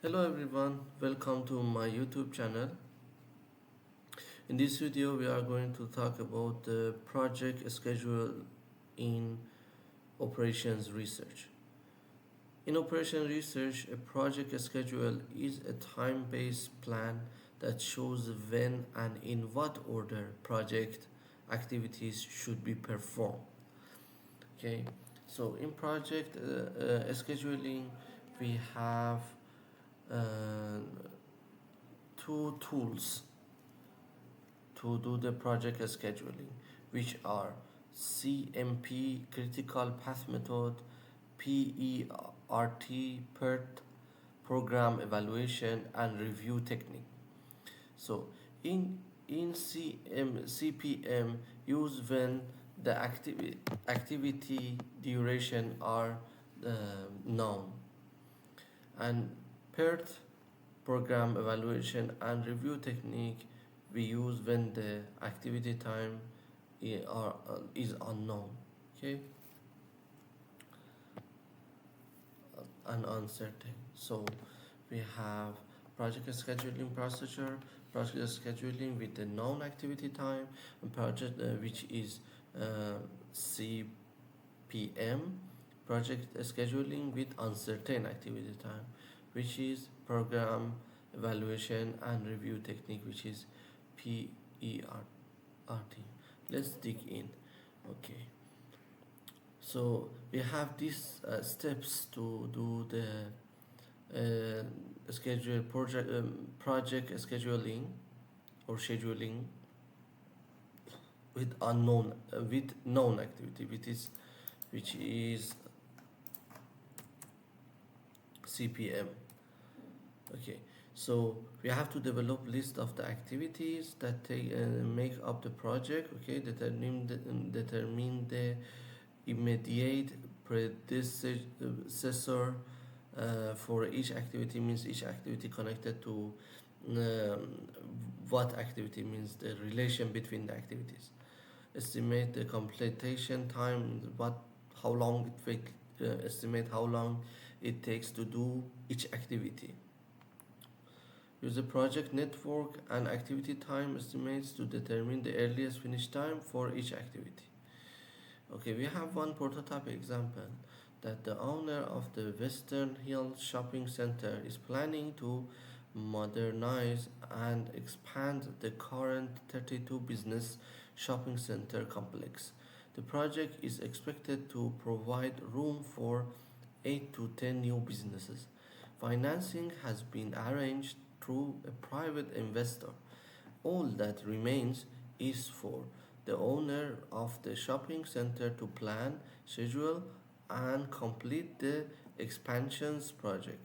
Hello everyone, welcome to my YouTube channel. In this video, we are going to talk about the project schedule in operations research. In operation research, a project schedule is a time-based plan that shows when and in what order project activities should be performed. Okay, so in project scheduling, we have uh, two tools to do the project scheduling, which are CMP critical path method, PERT program evaluation and review technique. So in CPM use when the activity duration are uh, known, and PERT program evaluation and review technique we use when the activity time is unknown, okay, and uncertain. So we have project scheduling procedure, project scheduling with the known activity time, and project which is CPM, project scheduling with uncertain activity time, which is program evaluation and review technique, which is PERT. Let's dig in. Okay, so we have these steps to do the schedule project scheduling or scheduling with unknown with known activity, which is CPM. Okay, so we have to develop list of the activities that make up the project. Okay, determine the immediate predecessor for each activity, means each activity connected to what activity, means the relation between the activities. Estimate the completion time, how long it take, estimate how long it takes to do each activity. Use the project network and activity time estimates to determine the earliest finish time for each activity. Okay, we have one prototype example that the owner of the Western Hills Shopping Center is planning to modernize and expand the current 32 business shopping center complex. The project is expected to provide room for 8 to 10 new businesses. Financing has been arranged through a private investor. All that remains is for the owner of the shopping center to plan, schedule, and complete the expansions project.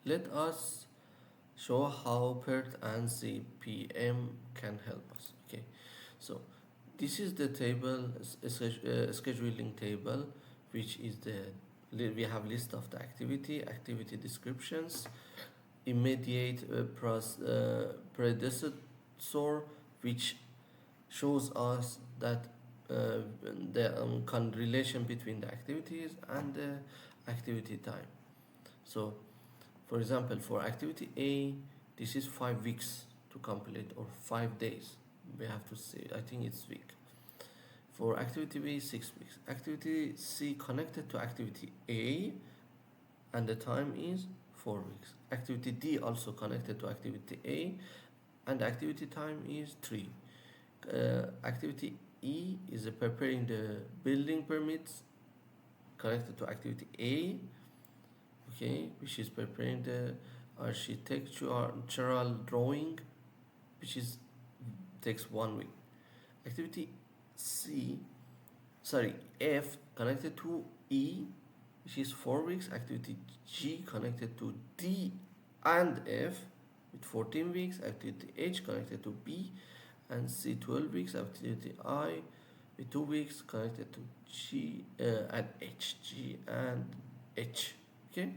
Let us show how PERT and CPM can help us. Okay, so this is the table, scheduling table, which is we have list of the activity descriptions, immediate predecessor, which shows us that the relation between the activities and the activity time. So, for example, for activity A, this is 5 weeks to complete, or 5 days. We have to say, I think it's week. For activity B, 6 weeks. Activity C connected to activity A, and the time is 4 weeks. Activity D also connected to activity A, and the activity time is 3. Activity E is preparing the building permits, connected to activity A, okay, which is preparing the architectural drawing, which is takes 1 week. Activity C, sorry, F connected to E, which is 4 weeks. Activity G connected to D and F with 14 weeks. Activity H connected to B and C 12 weeks. Activity I with 2 weeks connected to G and H, G and H. Okay.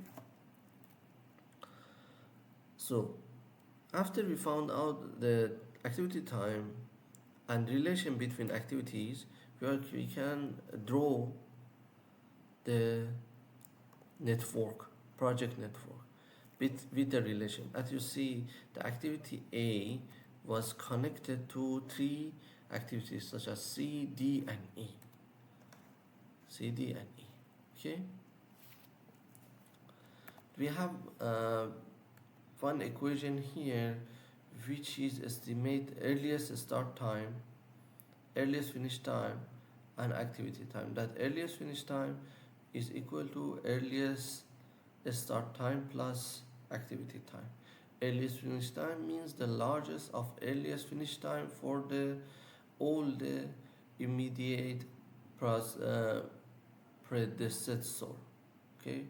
So after we found out the activity time and relation between activities, we can draw the network. project network with the relation. As you see, the activity A was connected to three activities such as C, D, and E. C, D, and E. Okay. We have one equation here, which is estimate earliest start time, earliest finish time, and activity time. That earliest finish time is equal to earliest start time plus activity time. Earliest finish time means the largest of earliest finish time for the all the immediate predecessor. Okay,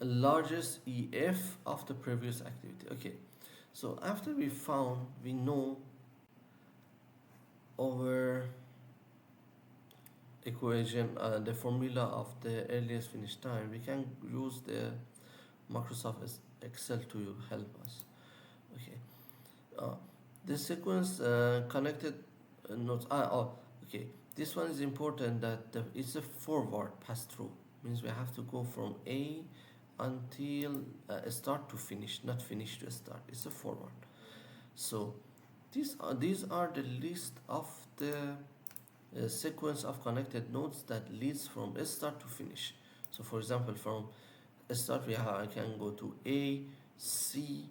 largest EF of the previous activity. Okay, so after we know our equation, the formula of the earliest finish time, we can use the Microsoft Excel to help us. Okay, uh, the sequence connected nodes. Okay. This one is important that it's a forward pass through. Means we have to go from A until start to finish, not finish to start. It's a forward. So these are the list of the sequence of connected nodes that leads from start to finish. So for example, from start I can go to A, C,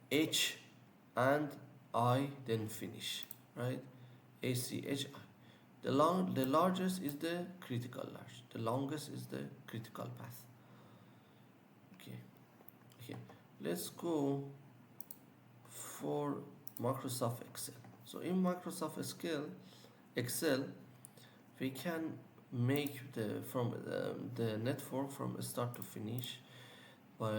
H, and I, then finish, right? A, C, H, I. The largest is the critical large. The longest is the critical path. Okay. Okay. Let's go for Microsoft Excel. So in Microsoft Excel, we can make the network from start to finish by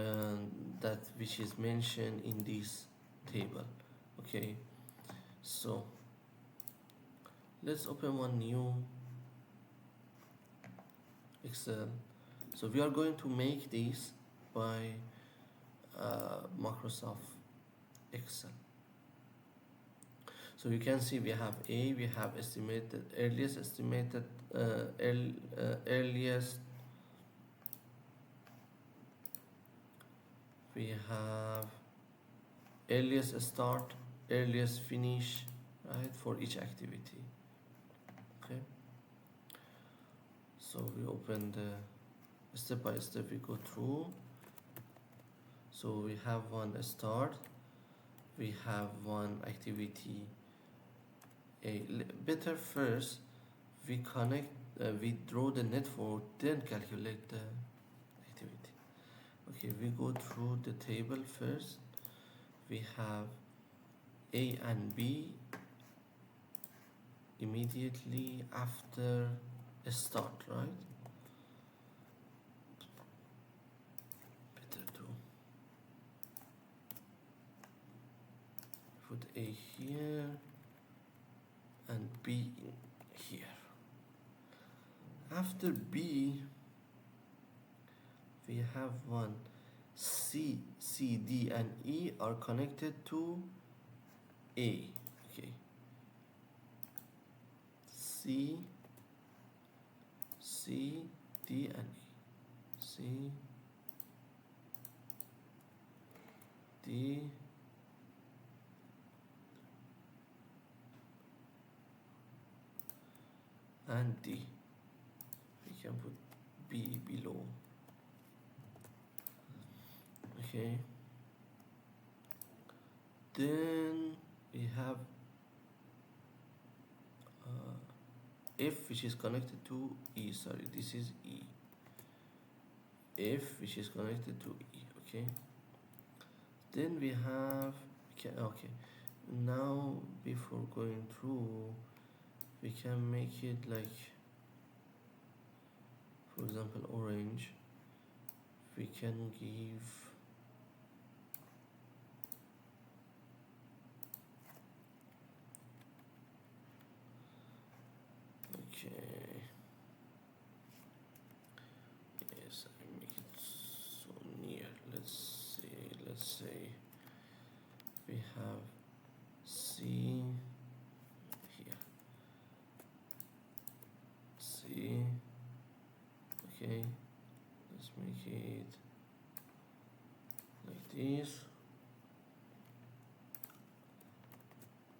that which is mentioned in this table. Okay, so let's open one new Excel. So we are going to make this by Microsoft Excel. So you can see we have A, we have estimated earliest earliest, we have earliest start, earliest finish, right, for each activity. Okay, so we open the step by step, we go through. So we have one start, we have one activity. Better first we connect, we draw the network, then calculate the activity. Okay, we go through the table first. We have A and B immediately after a start, right? Better to put A here and B in here. After B, we have one C, D, and E are connected to A. Okay. C, D, and E. C, D, and D. We can put B below. Okay. Then we have F, which is connected to E. Sorry, this is E. F, which is connected to E. Okay. Then we have okay. Now before going through, we can make it like, for example, orange. We can give okay. Yes, I make it so near. Let's say we have C here. C. Okay. let's make it like this.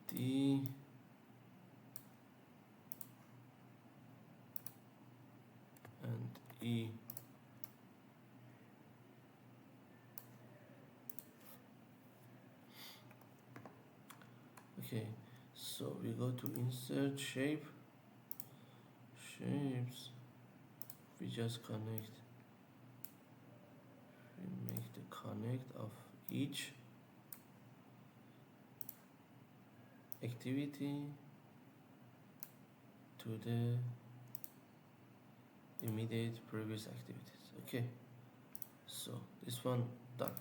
D and E. Okay, so we go to insert shape, shapes, we just connect, we make the connect of each activity to the immediate previous activities. Okay, so this one done.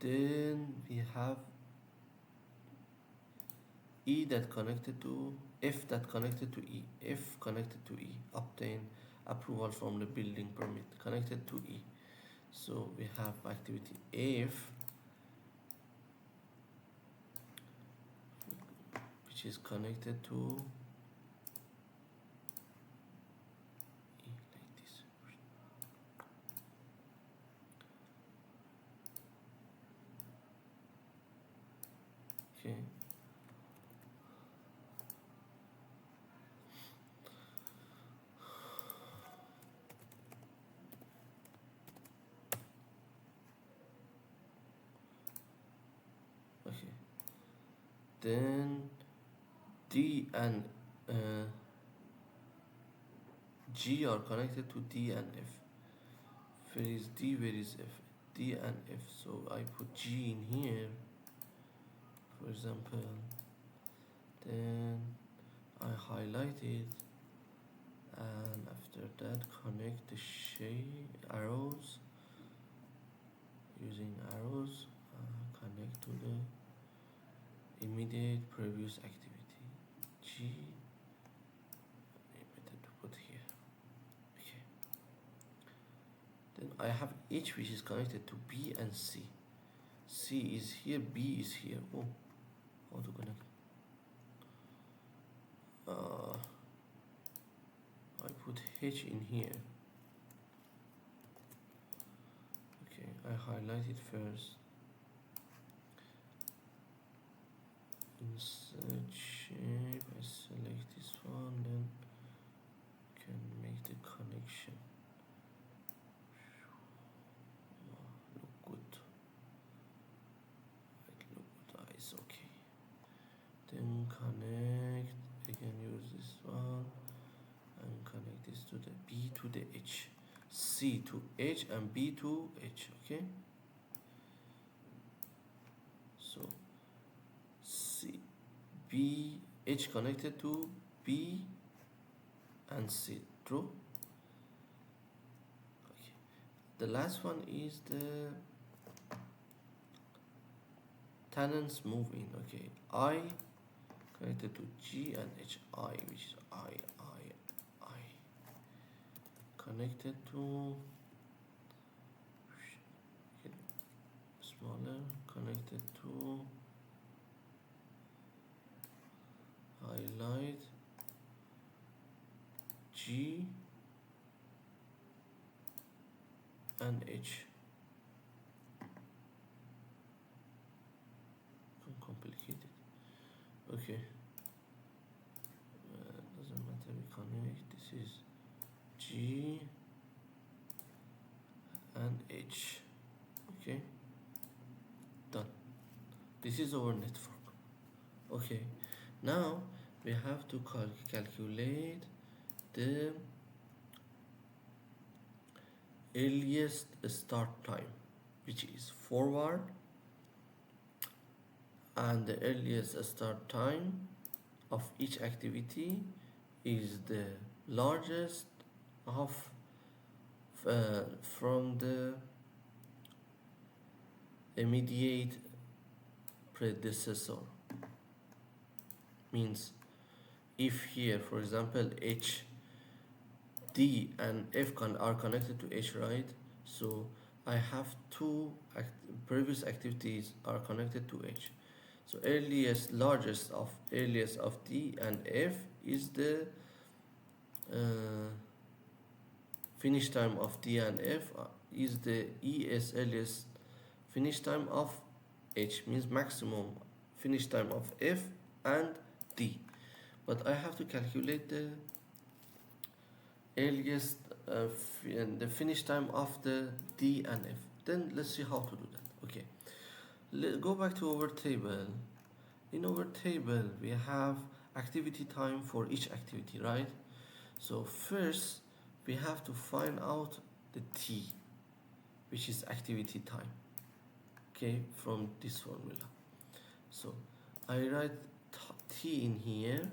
Then we have E that connected to F that connected to E. F connected to E. Obtain approval from the building permit connected to E. So we have activity F, which is connected to E like this. Okay. Okay. Then D and G are connected to D and F. Where is D? Where is F? D and F. So I put G in here, for example. Then I highlight it, and after that connect the arrows. Using arrows, connect to the immediate previous activity. G. Better to put here. Okay. Then I have H, which is connected to B and C. C is here, B is here. Oh, how to connect? I put H in here. Okay, I highlight it first. Insert shape, I select this one, then can make the connection. Look good. It look good, it's okay. Then connect, again use this one, and connect this to the B to the H. C to H and B to H, okay? So C, B, H connected to B and C, true? Okay. The last one is the tenants move in, okay? I connected to G and H, I, which is I. Connected to smaller, connected to highlight G and H. Complicated. Okay. Doesn't matter. We connect. This is G and H. Okay. Done. This is our network. Okay. Now we have to calculate the earliest start time, which is forward, and the earliest start time of each activity is the largest of from the immediate predecessor. Means if here, for example, H, D and F are connected to H, right? So I have two previous activities are connected to H. So largest of D and F is the finish time of D and F is the ES earliest finish time of H, means maximum finish time of F and D. But I have to calculate the earliest and the finish time of the D and F. Then let's see how to do that. Okay, go back to our table. In our table we have activity time for each activity, right? So first we have to find out the T, which is activity time, okay, from this formula. So I write T in here.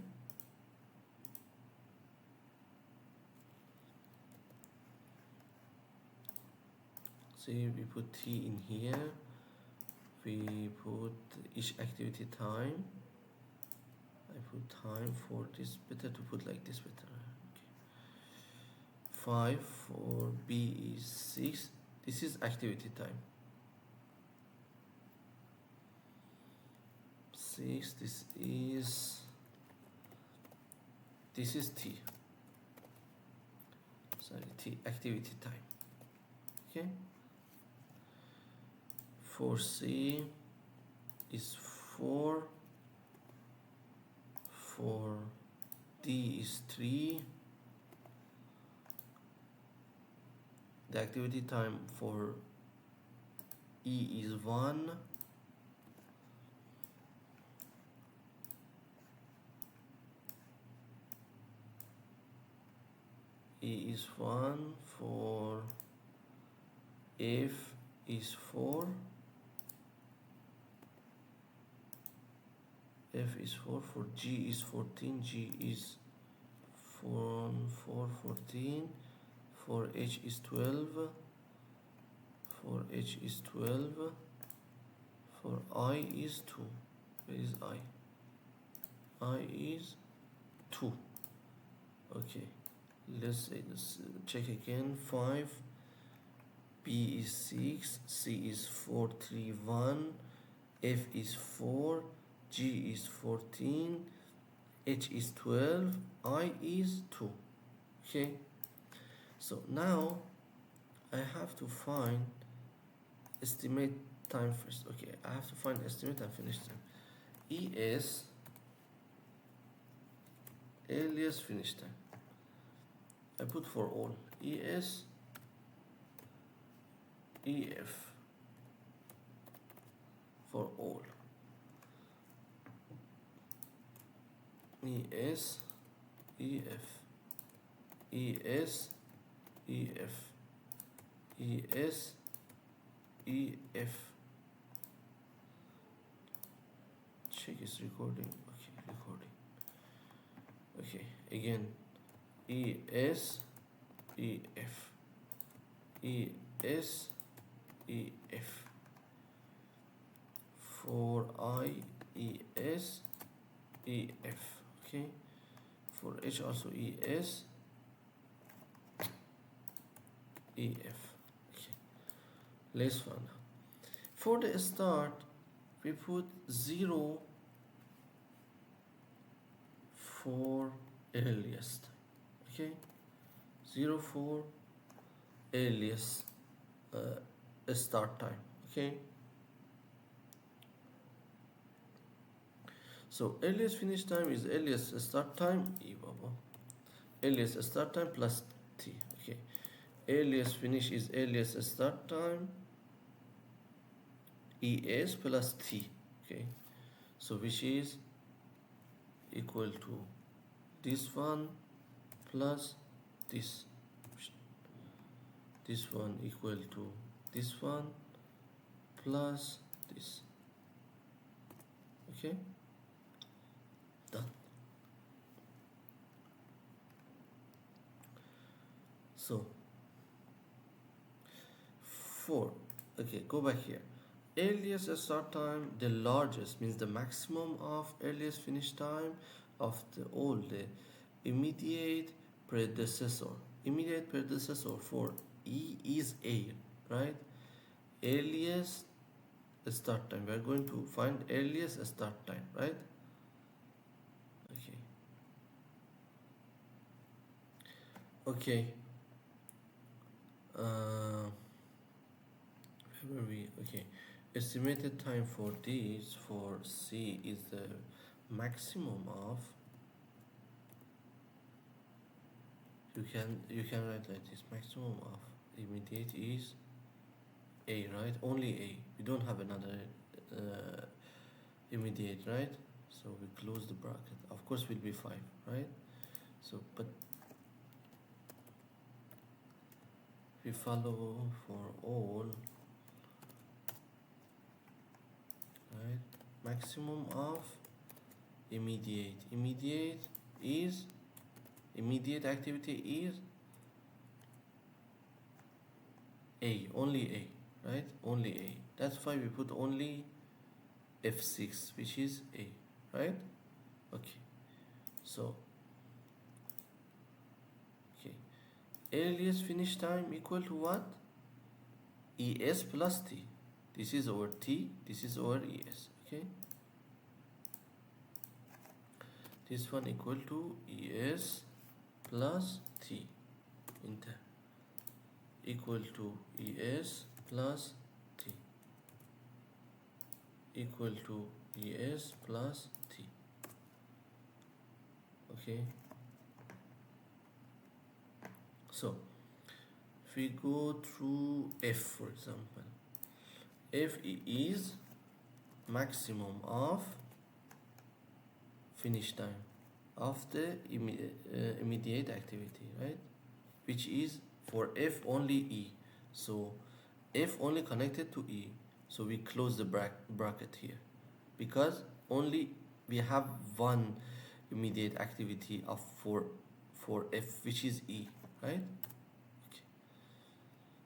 See, we put T in here, we put each activity time. I put time for this, better to put like this, better. Okay. 5 for B is 6. This is activity time. 6, this is T. Sorry, T, activity time. Okay. For C is 4. For D is 3. The activity time for E is 1. E is 1. For F is 4. F is 4. For G is 14. G is 4, 14. For H is 12. For H is 12. For I is 2. Where is I? I is 2. Okay, let's check again. 5. B is 6. C is 4, 3, 1. F is 4. G is 14. H is 12. I is 2. Okay, so now I have to find estimate time first. Okay, I have to find estimate and finish time. ES, earliest finish time. I put for all. ES, EF for all. ES, EF, ES, EF, ES, EF. Check is recording. Okay, recording. Okay, again. ES, EF, ES, EF. For I, ES, EF. Okay, for H also ES, EF. Okay, let's find out. For the start, we put 0 for earliest. Okay, 0 for earliest start time. Okay, so earliest finish time is earliest start time, earliest start time plus T. Okay, earliest finish is earliest start time, ES plus T. Okay, so which is equal to this one plus this one equal to this one plus this. Okay, done. So okay, go back here. Earliest start time, the largest means the maximum of earliest finish time of all the immediate predecessor. Immediate predecessor for E is A, right? Earliest start time. We are going to find earliest start time, right? Okay. Okay. Okay, estimated time for this for C is the maximum of, you can write like this, maximum of immediate is A, right? Only A. We don't have another uh, immediate, right? So we close the bracket. Of course will be 5, right? So but we follow for all, right? Maximum of immediate is, immediate activity is A, only A, right? Only A. That's why we put only F6, which is A, right? Okay, so okay, earliest finish time equal to what? ES plus T. This is our T, this is our ES, okay? This one equal to ES plus T enter, equal to ES plus T, equal to ES plus T, okay? So if we go through F, for example, F is maximum of finish time of the immediate activity, right? Which is for F only E. So F only connected to E. So we close the bracket here because only we have one immediate activity of for F, which is E, right? Okay.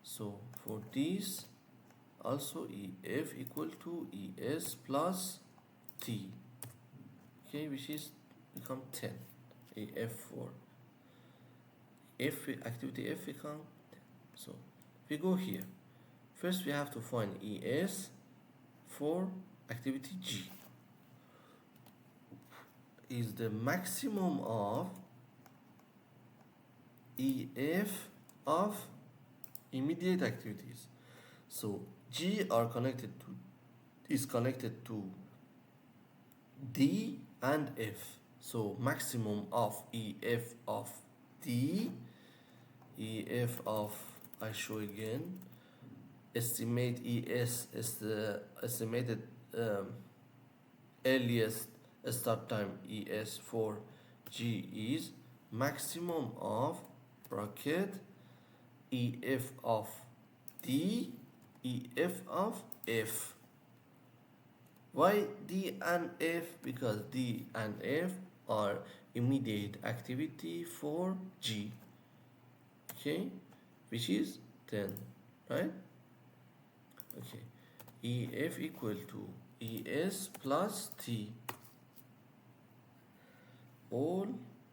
So for this also EF equal to ES plus T, okay, which is become 10. AF4 F activity F become 10. So we go here. First we have to find ES for activity G is the maximum of EF of immediate activities. So G are connected to, is connected to D and F. So maximum of EF of D, EF of, I show again, estimate ES is the estimated earliest start time ES for G is maximum of bracket EF of D, EF of F. Why D and F? Because D and F are immediate activity for G, okay, which is 10, right? Okay, EF equal to ES plus T, all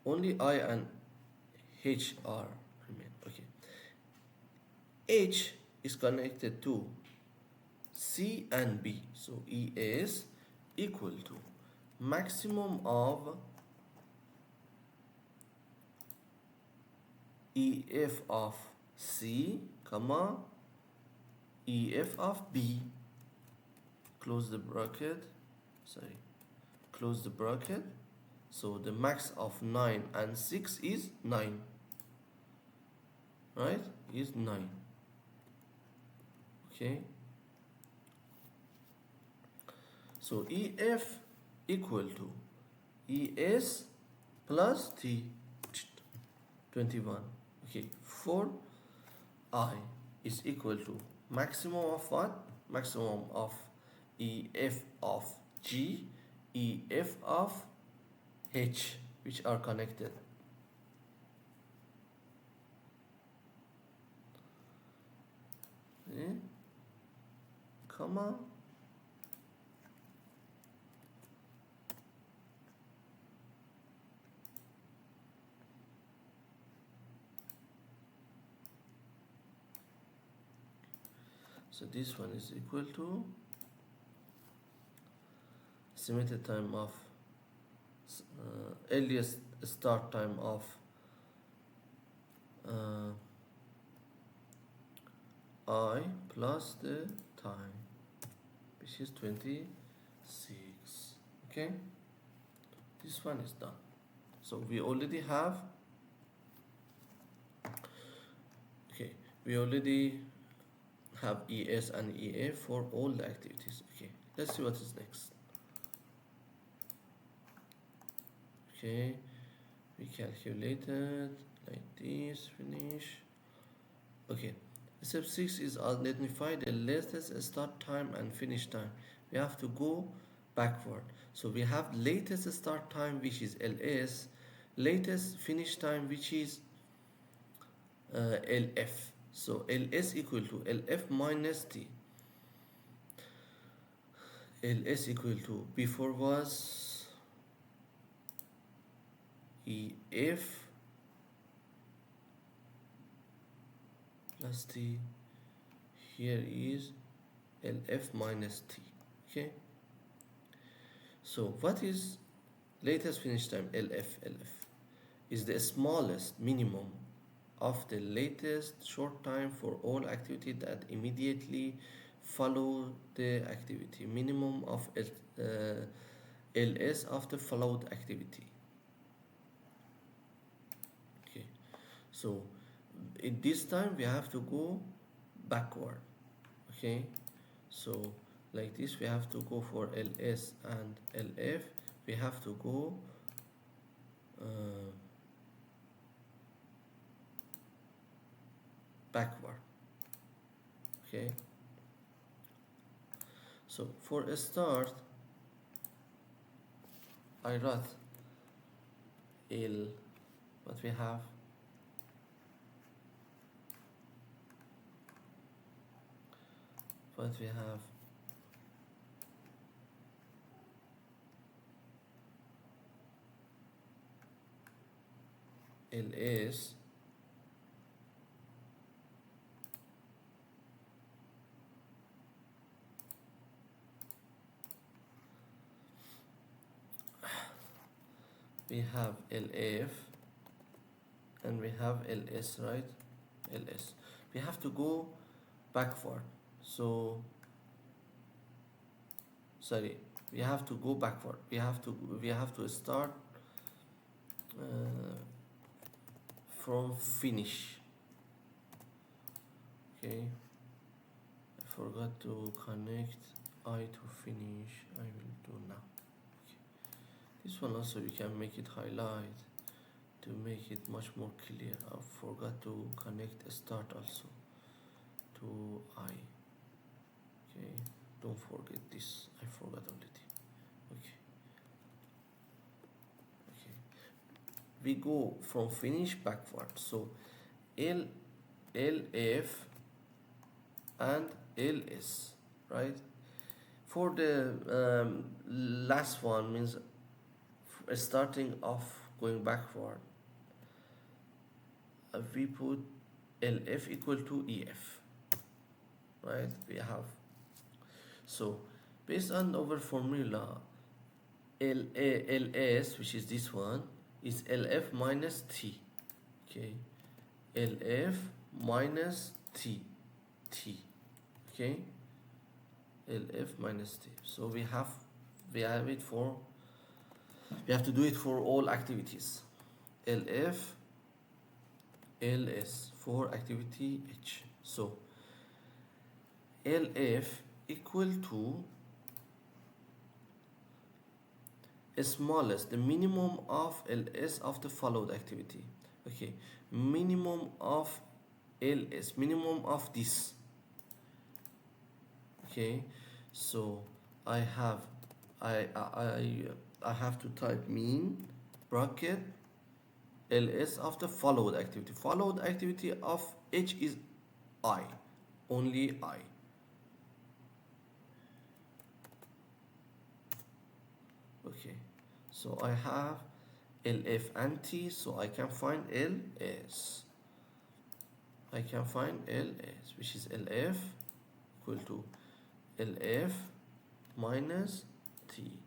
only I and H are remain. Okay, H is connected to C and B, so ES equal to maximum of EF of C, comma EF of B, close the bracket, sorry, close the bracket. So the max of 9 and 6 is 9, right? Is 9, okay? So EF equal to ES plus T, 21. Okay, for I is equal to maximum of what? Maximum of EF of G, EF of H, which are connected. Okay. Comma. So this one is equal to estimated time of earliest start time of I plus the time. which is 26. Okay, this one is done. So we already have, okay, we already have ES and EA for all the activities. Okay, let's see what is next. Okay, we calculated like this, finish. Okay, step 6 is identify the latest start time and finish time. We have to go backward. So we have latest start time, which is LS, latest finish time, which is LF. So LS equal to LF minus T. LS equal to, before was EF plus T, here is LF minus T. Okay, so what is latest finish time? LF is the smallest minimum of the latest short time for all activity that immediately follow the activity. Minimum of LS of the followed activity. Okay, so in this time we have to go backward. Okay, so like this we have to go for LS and LF, we have to go backward. Okay, so for a start I write L, what we have, LS we have LF and we have LS, right? LS, we have to go backward. So sorry, we have to go backward, we have to start from finish. Okay, I forgot to connect I to finish, I will do now. Okay. This one also you can make it highlight to make it much more clear. I forgot to connect a start also to I. Okay, don't forget this, I forgot already. Okay, we go from finish backward. So LF and LS, right? For the last one means starting off going backward, we put LF equal to EF, right? We have, so based on our formula, LS, which is this one, is LF minus T. Okay, LF minus T. Okay, LF minus T. So we have it for, we have to do it for all activities. LF LS for activity H. So LF equal to smallest, the minimum of LS of the followed activity. Okay, minimum of LS, minimum of this. Okay, so I have to type mean bracket LS of the followed activity. Followed activity of H is I, only I. Okay, so I have LF and T, so I can find LS. I can find LS, which is LF equal to LF minus T.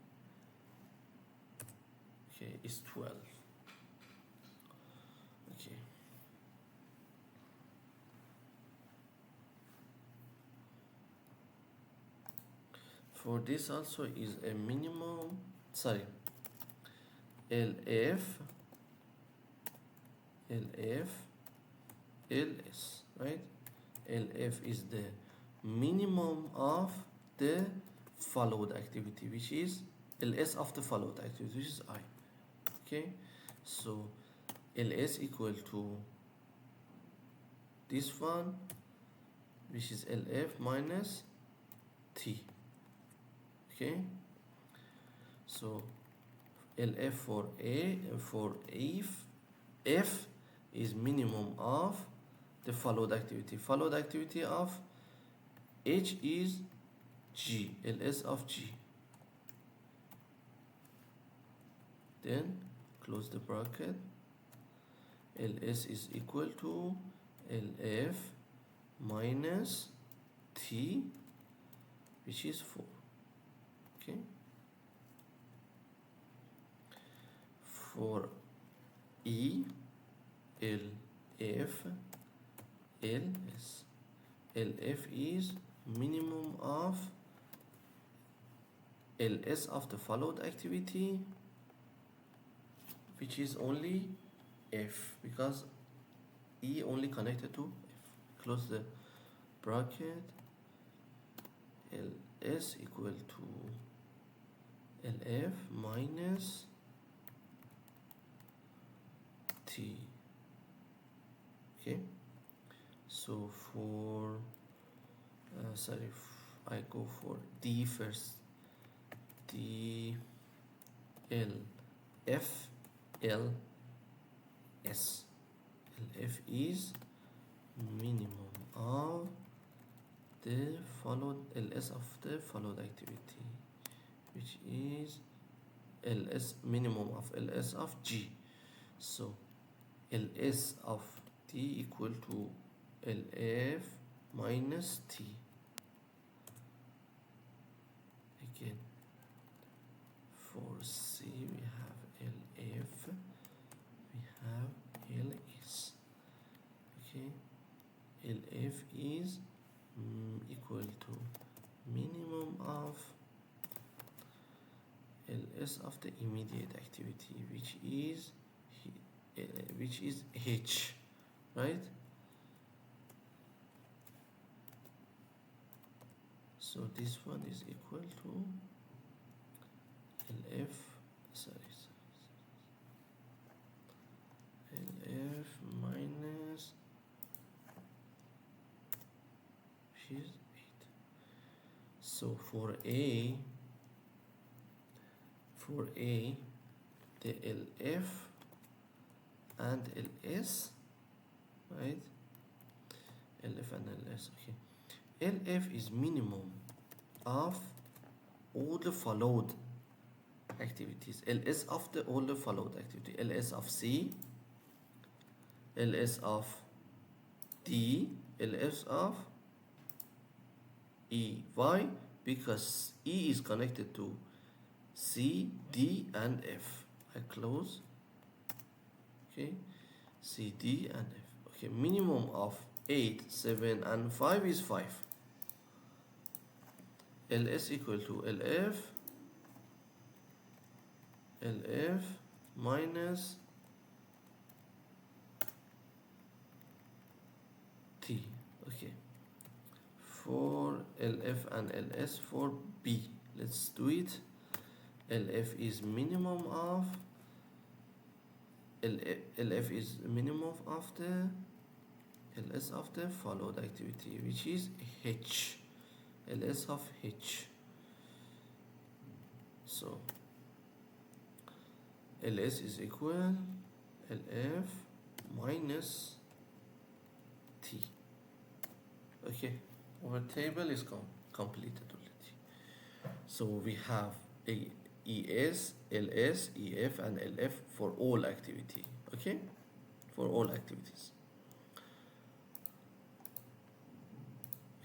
Okay, is 12. Okay. For this also is a minimum, sorry, LF, LF, LS, right? LF is the minimum of the followed activity, which is LS of the followed activity, which is I. Okay, so LS equal to this one, which is LF minus T. Okay, so LF for A and for F is minimum of the followed activity. Followed activity of H is G, LS of G. Then close the bracket. LS is equal to LF minus T, which is 4. Okay. For E, LF, LS. LF is minimum of LS of the followed activity, which is only F, because E only connected to F. Close the bracket. LS equal to LF minus T. Okay, so for I go for D first. D, L, F, L, S. LF is minimum of the followed LS of the followed activity, which is LS minimum of LS of G. So LS of T equal to LF minus T. Again, for C we have LF, we have LS. Okay, LF is equal to minimum of LS of the immediate activity, which is H, right? So this one is equal to LF, LF minus, which is 8. So for A, the LF and LS, right? LF and LS, okay. LF is minimum of all the followed activities. LS of the all the followed activity. LS of C, LS of D, LS of E. Why? Because E is connected to C, D, and F. I close. Okay, C, D, and F. Okay, minimum of 8, 7, and 5 is 5. LS equal to LF minus T. Okay, for LF and LS for B, let's do it. LF is minimum of LF is minimum of the LS of the followed activity, which is H, LS of H. So LS is equal LF minus T. Okay, our table is completed already. So we have a ES, LS, EF, and LF for all activity. Okay, for all activities.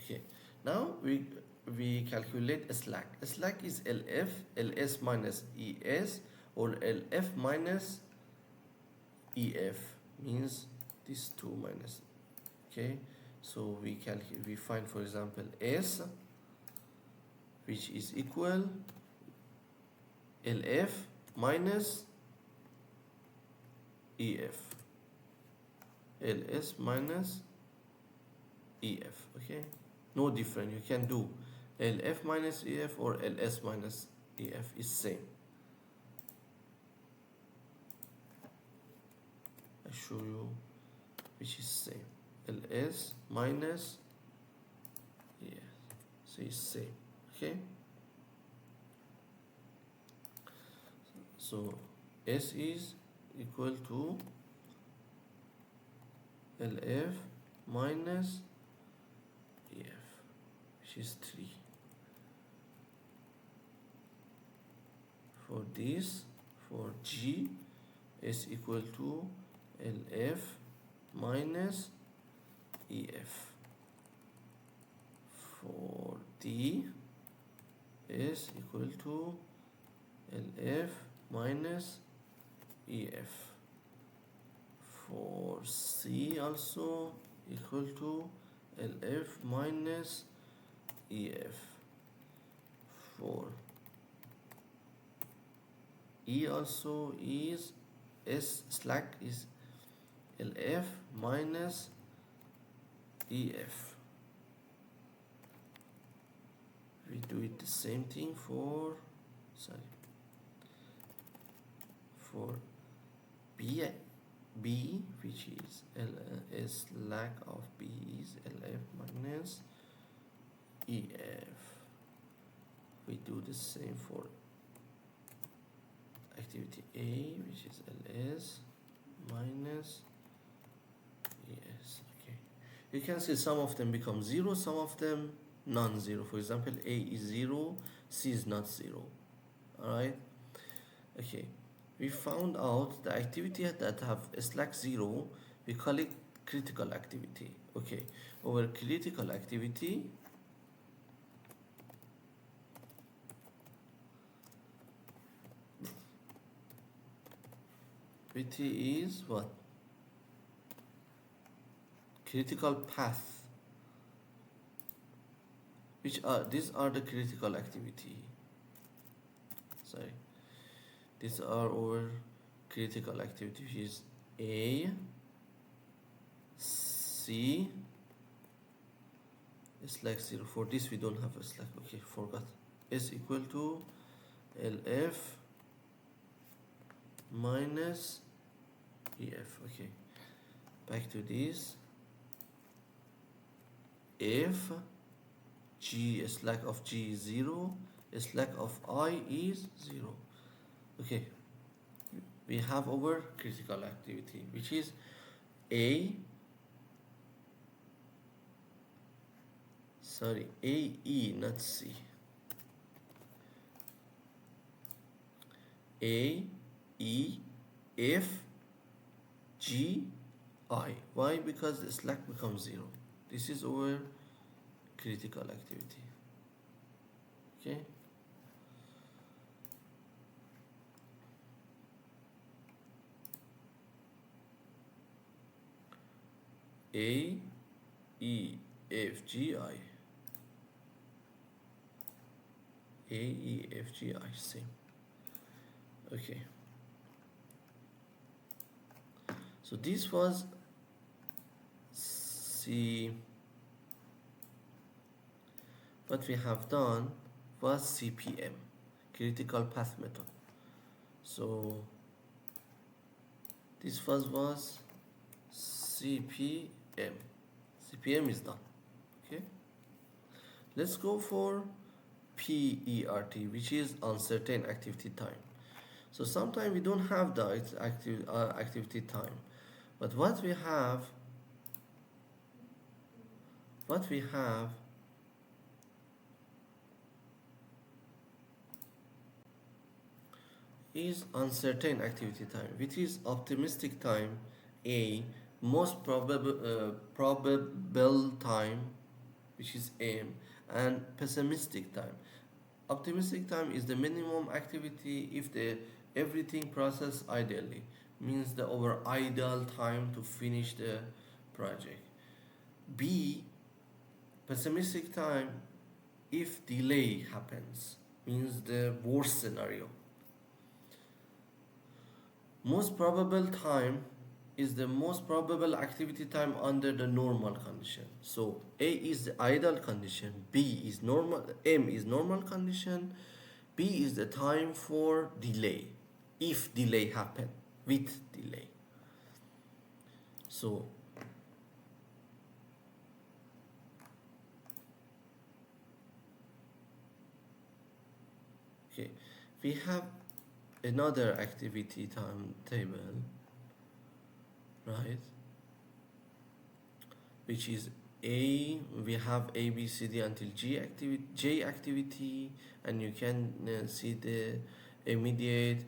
Okay, now we calculate a slack. A slack is LF, LS minus ES, or LF minus EF, means these two minus. Okay, so we find, for example, S which is equal LF minus EF. LS minus EF. Okay, no different. You can do LF minus EF or LS minus EF is same. I show you which is same. LS minus EF. So it's same. Okay. So S is equal to LF minus EF, which is 3. For this, for G is equal to LF minus EF. For D is equal to LF minus EF. For C also equal to LF minus EF. For E also is S slack is LF minus EF. We do it the same thing for B, which is S slack of B is LF minus EF. We do the same for activity A, which is LS minus ES. Okay, you can see some of them become 0, some of them non-zero. For example, A is 0, C is not 0. Alright, okay, we found out the activity that have a slack 0, we call it critical activity. Okay, over critical activity, PT is what? Critical path. Which are these are the critical activity. Sorry, these are our critical activity, which is A, C, slack 0. For this we don't have a slack. Okay, forgot. S equal to LF minus EF. Okay, back to this. If G slack of G is 0, slack of I is 0. Okay, we have our critical activity, which is AE, not C. A, E, F, G, I. Why? Because the slack becomes 0. This is our critical activity. Okay. A, E, F, G, I. A, E, F, G, I, same. Okay. So this was C. What we have done was CPM, critical path method. So this was CPM. CPM is done. Okay. Let's go for PERT, which is uncertain activity time. So sometimes we don't have the activity time, but what we have is uncertain activity time, which is optimistic time A, most probable time, which is M, and pessimistic time. Optimistic time is the minimum activity if everything process ideally, means the over ideal time to finish the project. B, pessimistic time if delay happens, means the worst scenario. Most probable time is the most probable activity time under the normal condition. So A is the ideal condition, B is normal, M is normal condition, B is the time for delay, if delay happen, with delay. So okay, we have another activity timetable, right? Which is A, we have A, B, C, D until J activity, and you can see the immediate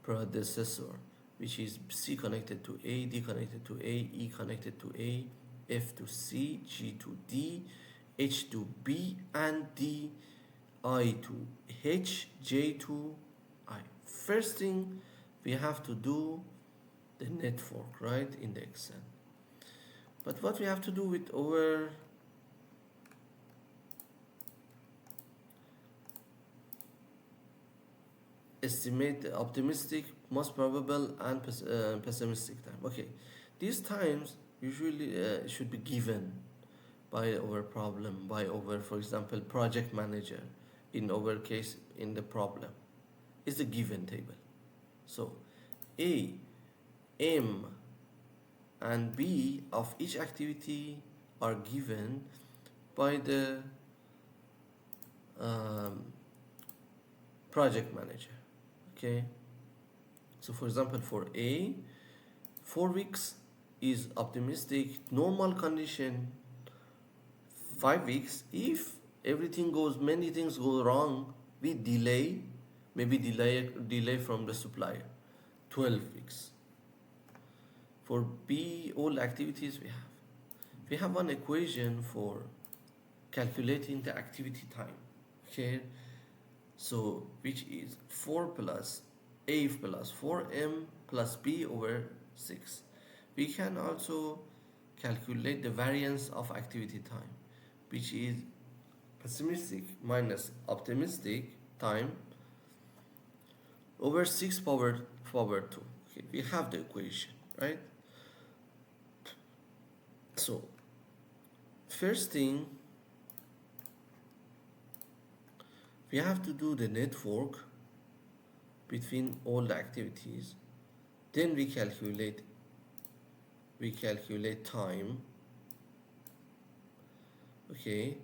predecessor, which is C connected to A, D connected to A, E connected to A, F to C, G to D, H to B, and D, I to H, J to I. First thing we have to do the network, right, in the Excel. But what we have to do with our estimate the optimistic, most probable, and pessimistic time. Okay, these times usually should be given by our problem, by our, for example, project manager. In our case, in the problem, is the given table. So A, M, and B of each activity are given by the um, project manager. Okay, so for example, for A, 4 weeks is optimistic, normal condition 5 weeks. If everything goes, many things go wrong, we delay, maybe delay from the supplier, 12 weeks. For B, all activities we have one equation for calculating the activity time. Okay, so which is 4 plus A plus 4M plus B over 6. We can also calculate the variance of activity time, which is pessimistic minus optimistic time over 6 power 2. Okay, we have the equation, right? So first thing, we have to do the network between all the activities. Then we calculate time. Okay,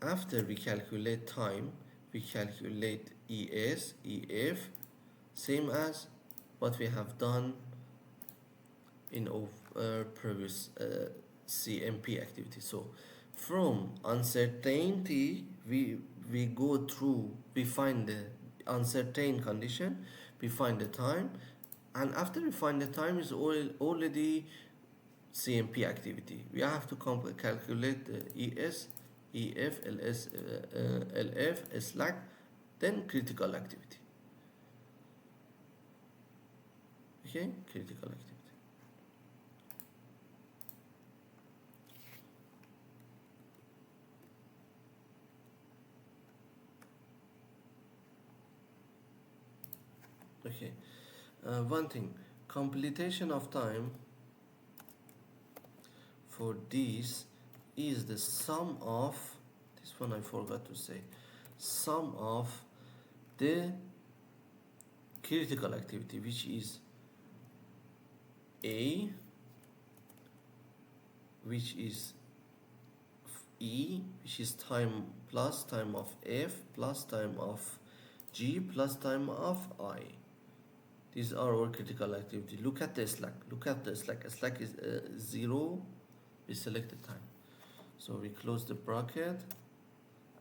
after we calculate time, we calculate ES, EF, same as what we have done in our previous CMP activity. So from uncertainty, we go through, we find the uncertain condition, we find the time, and after we find the time is already CMP activity. We have to calculate the ES, EF, LS, LF, slack, then critical activity. Okay, critical activity. Okay, one thing, completion of time for this is the sum of, this one I forgot to say, sum of the critical activity, which is A, which is E, which is time plus time of F plus time of G plus time of I. These are our critical activity. Look at the slack. Look at the slack. Slack is 0. We select the time. So we close the bracket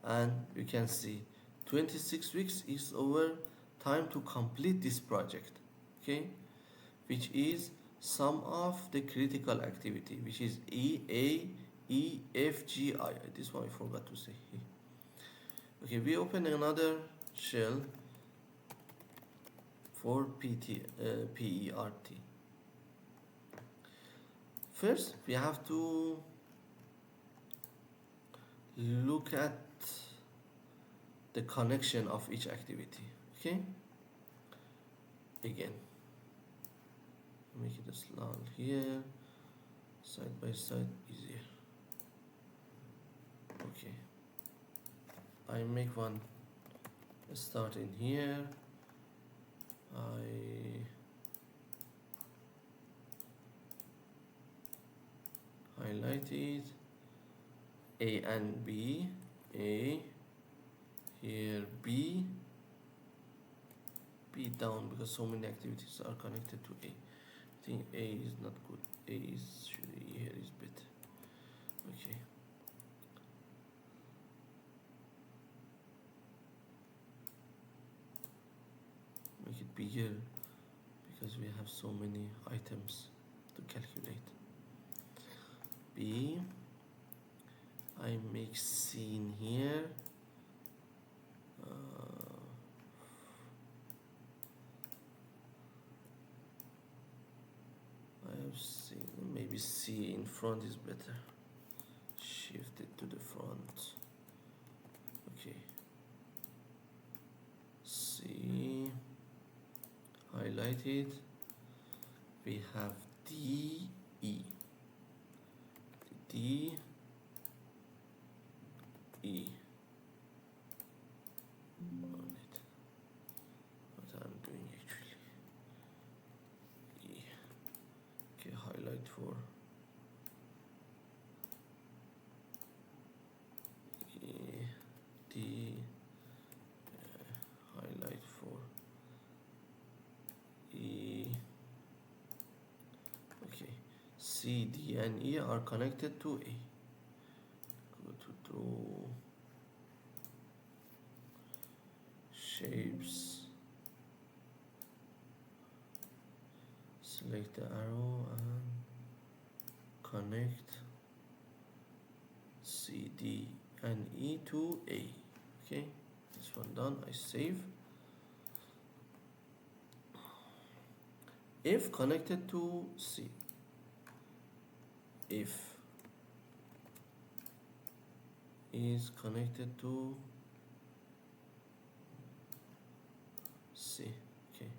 and you can see 26 weeks is our time to complete this project. Okay, which is sum of the critical activity, which is E, A, E, F, G, I. This one I forgot to say. Okay, we open another shell for PERT. First, we have to look at the connection of each activity. Okay, again make it a slot here, side by side, easier. Okay, I make one start in here, I highlight it, A and B, A, here B, B down because so many activities are connected to A. I think A is not good, A is here is better. Okay. Make it bigger because we have so many items to calculate. B, I make C in here. I have C, maybe C in front is better. Shift it to the front. Okay. C, highlight it. We have D, E. D, E on it. What I'm doing actually. E. Okay, highlight for E, D, highlight for E. Okay, C, D, and E are connected to A. Go to draw shapes. Select the arrow and connect C, D, and E to A. Okay, this one done. I save. If connected to C, if is connected to C. Okay,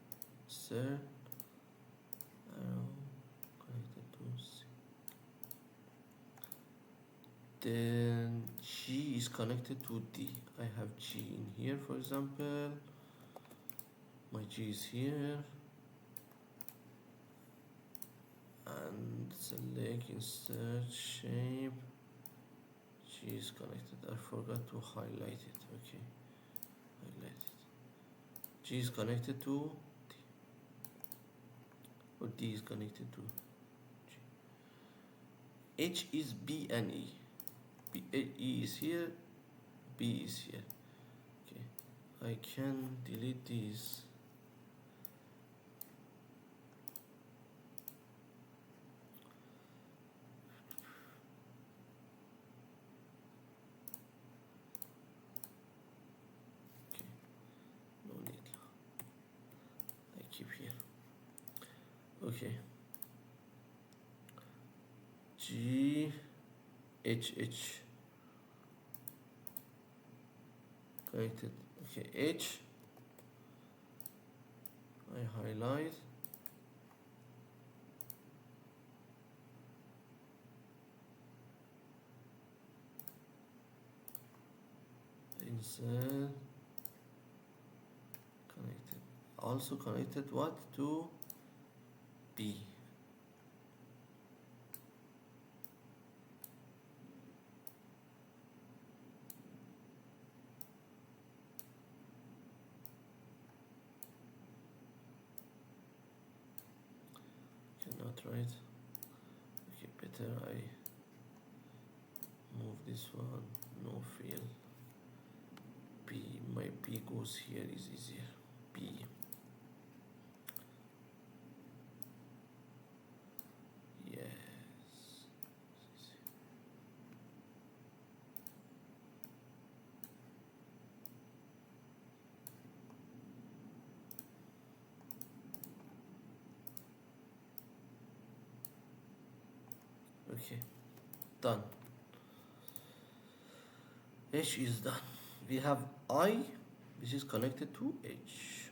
sir. Arrow connected to C. Then G is connected to D. I have G in here, for example. My G is here. And select, insert, shape. G is connected. I forgot to highlight it. Okay, highlight it. G is connected to D. Or D is connected to G. H is B and E. E is here, B is here. Okay, I can delete these. Okay, no need. I keep here. Okay. G, H, H. Connected. Okay, H. I highlight. Insert. Connected. Also connected what to B. Cannot write. Okay, better I move this one. No fill. B. My B goes here is easier. B. Yes. Okay, done. H is done. we have I, which is connected to H.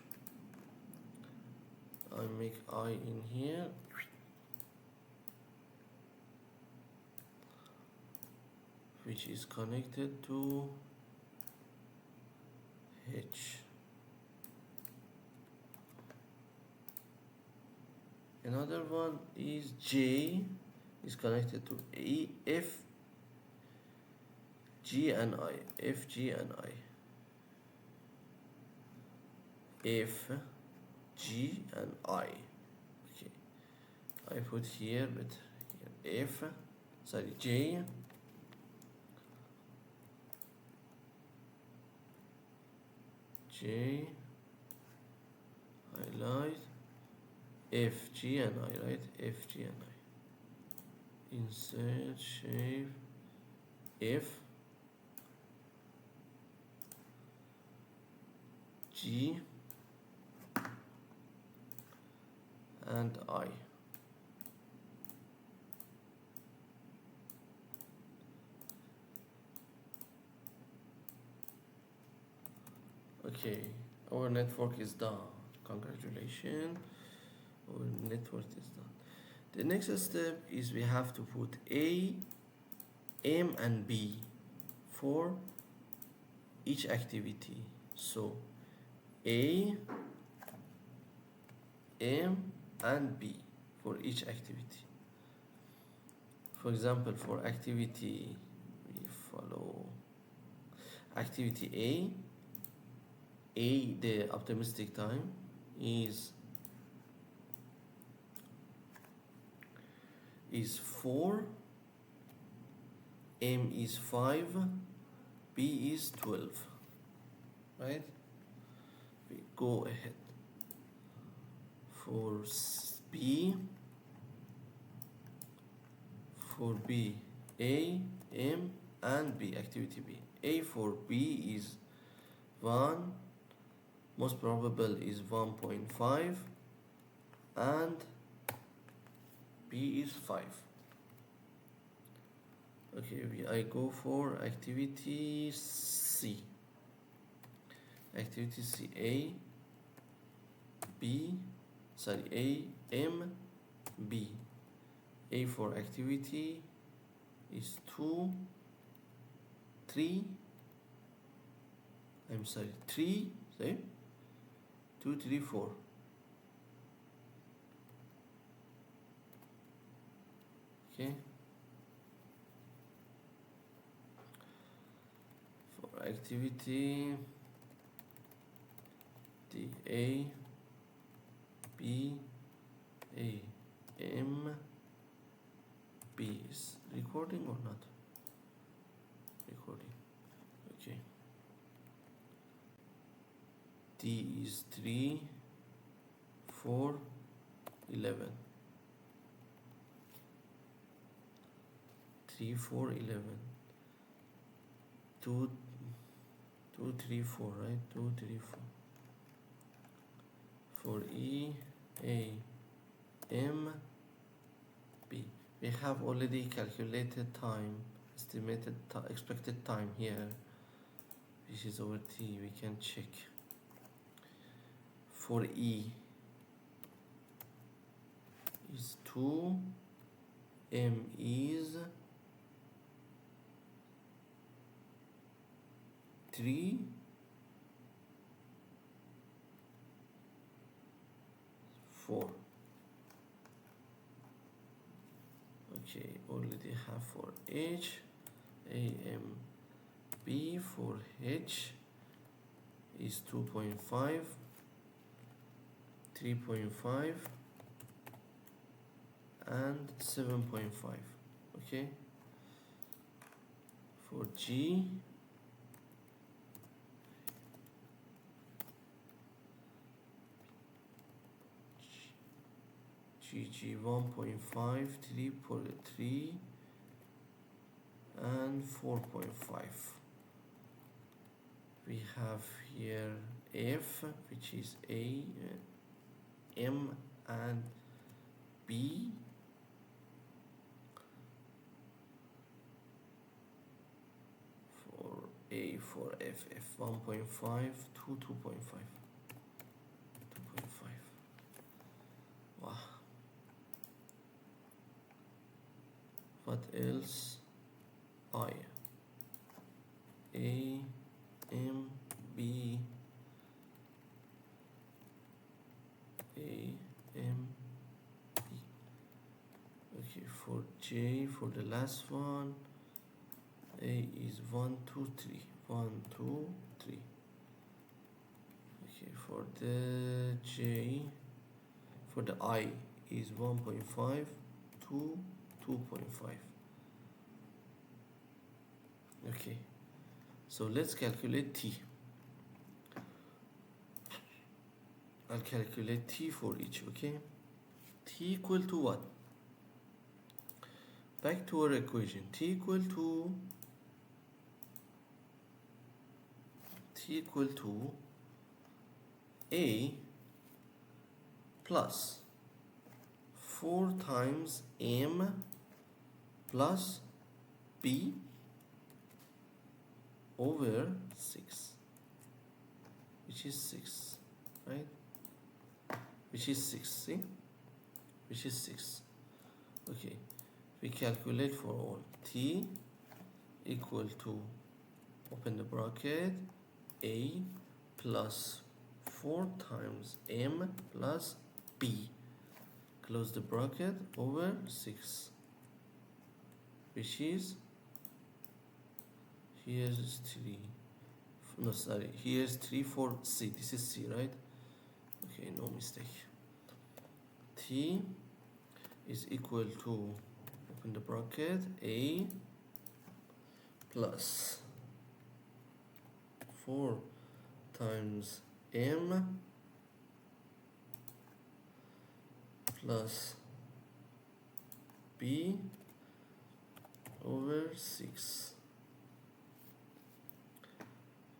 I make I in here, which is connected to H. Another one is J is connected to E, F, G and I, F, G and I, F, G and I. Okay, I put here, but here F, sorry, J, J, highlight, F, G and I, right? F, G and I. Insert shape, F, G and I. Okay, our network is done. Congratulations, our network is done. The next step is we have to put A, M and B for each activity. So A, M and B for each activity. For example, for activity, we follow activity A, the optimistic time is 4, M is 5, B is 12, right? We go ahead. For B, A, M and B, activity B. A for B is 1, most probable is 1.5, and B is 5. Okay, I go for activity C. Activity C, A, M, B. A for activity is 2, 3, 3, 2, 3, 4. Okay. For activity D, A, B, A, M, B is recording or not? Recording. Okay. D is 3, 4, 11. 3, 4, 11. 2, 3, 4, right? 2, 3, 4. For E, A, M, B. We have already calculated time, estimated expected time here, which is over T. We can check. For E is 2, M is 3, 4. Okay, already have for H, A, M, B. For H is 2.5, 3.5 and 7.5. Okay, for G GG 1.5, 3.3 and 4.5. We have here F, which is A, M and B. For A for F 1.5 to 2.5. 2.5. Wow. What else? I. A, M, B, A, M, B. Okay, for J, for the last one, A is 1, 2, 3. 1, 2, 3. Okay, for the J, for the I is 1.5 to 2.5. Okay, so let's calculate T. I'll calculate T for each, okay? T equal to what? Back to our equation. T equal to A plus 4 times M plus B over 6, which is 6, right? Which is 6, see? Which is 6. Okay, we calculate for all. T equal to, open the bracket, A plus 4 times M plus B, close the bracket, over 6, which is, here's 3, no sorry, here's 3 for C, this is C, right? Okay, no mistake. T is equal to, open the bracket, A plus 4 times M plus B over 6.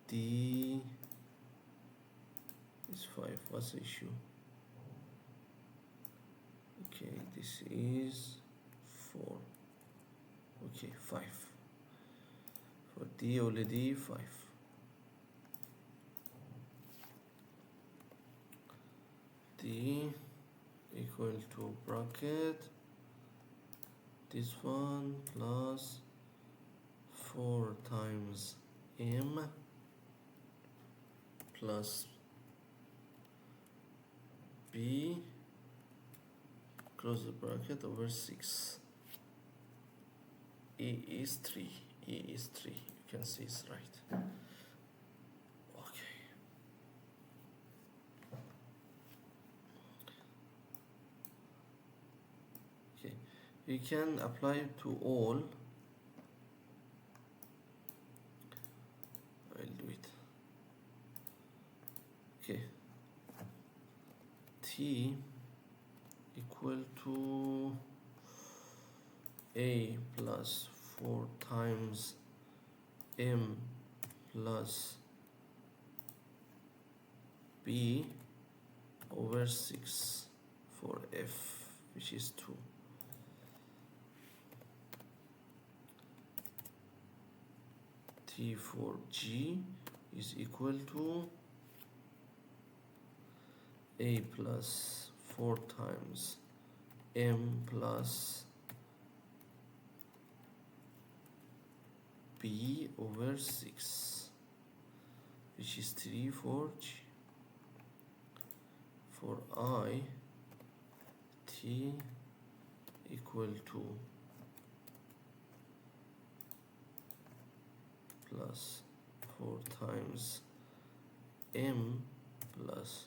D is 5. What's the issue? Okay, this is 4. Okay, 5. For D already 5. D equal to bracket, this one plus 4 times M plus B, close the bracket, over 6. E is 3. E is 3. You can see it's right. Okay. Okay. You can apply it to all. I'll do it. Okay. T equal to A plus 4 times M plus B over 6 for F, which is 2. T for G is equal to A plus 4 times M plus B over 6, which is 3 for G. For I, T equal to plus 4 times M plus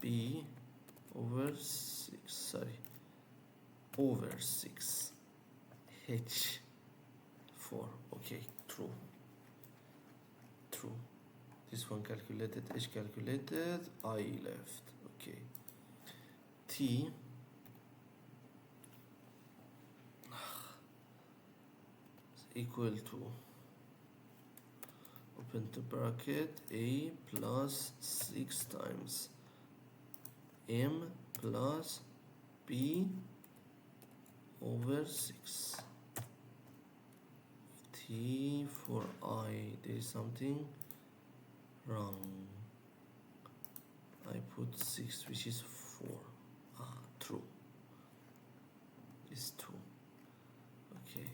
B over 6, sorry, over 6, H 4. Okay, true. This one calculated, H calculated, I left. Okay. T is equal to, open the bracket, A plus 6 times M plus B over 6. T T for I. There is something wrong. I put 6, which is 4. True. It's 2. Okay.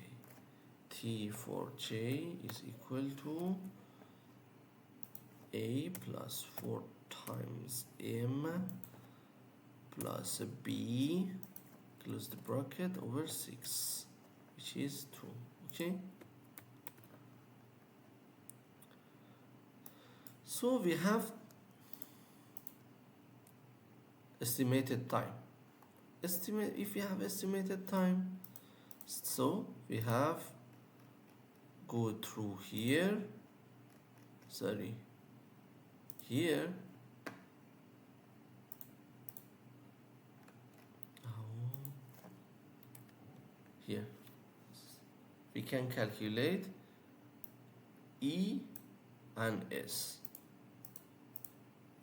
T for J is equal to A plus 4 times M plus B, close the bracket, over 6, which is 2. Okay. So we have estimated time. If we have estimated time, so we have go through here, here, here we can calculate E and S,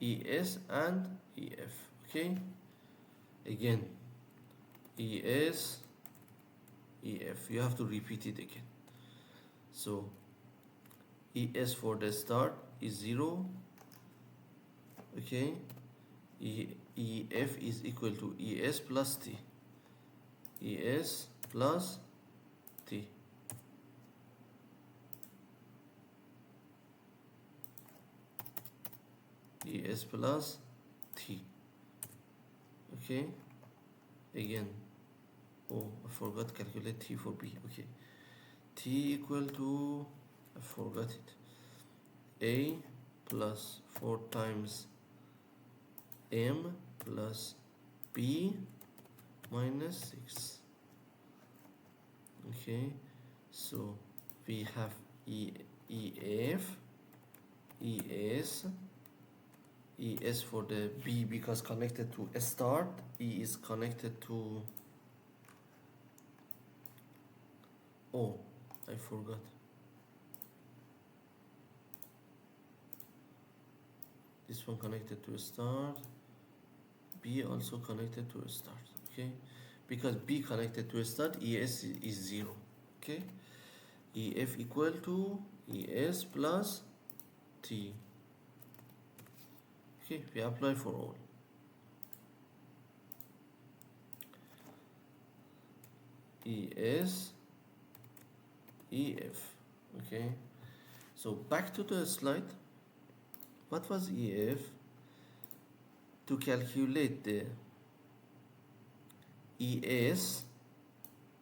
ES and EF. Okay, again ES, EF, you have to repeat it again. So ES for the start is 0. Okay, EF is equal to ES plus T, ES plus T. ES plus T. Okay, again, oh, I forgot calculate T for B. Okay, T equal to, I forgot it, A plus 4 times M plus B minus 6. Okay, so we have EF, ES, ES for the B because connected to a start, E is connected to, oh, I forgot. This one connected to a start, B also connected to a start. Okay, because B connected to a start, ES is 0. Okay, EF equal to ES plus T. Okay, we apply for all. ES, EF. Okay, so back to the slide. What was EF? To calculate the ES,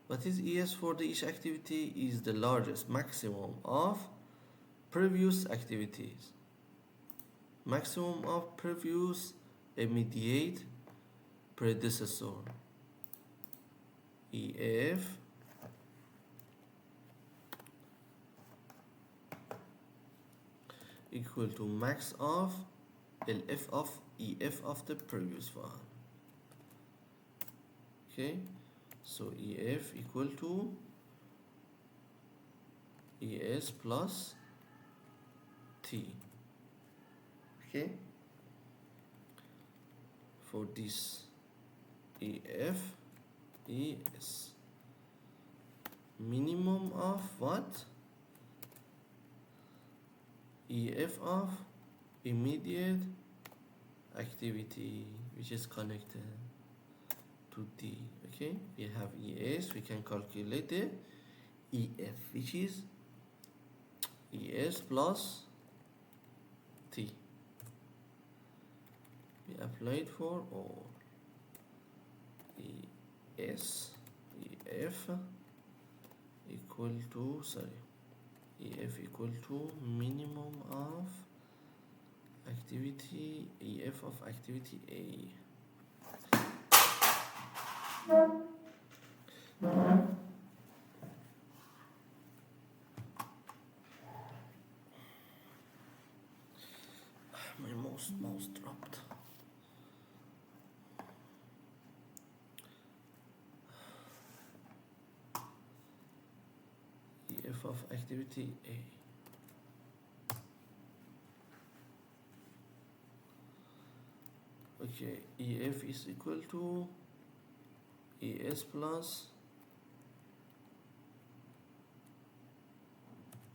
what is ES for the each activity is the largest maximum of previous activities. Maximum of previous immediate predecessor. EF equal to max of LF of EF of the previous one. Okay, so EF equal to ES plus T. Okay, for this EF, ES, minimum of what? EF of immediate activity which is connected to D. Okay, we have ES, we can calculate the EF, which is ES plus T. We applied for all. ES, EF equal to, EF equal to minimum of activity, EF of activity A. My mouse dropped. EF of activity A. Okay, EF is equal to ES plus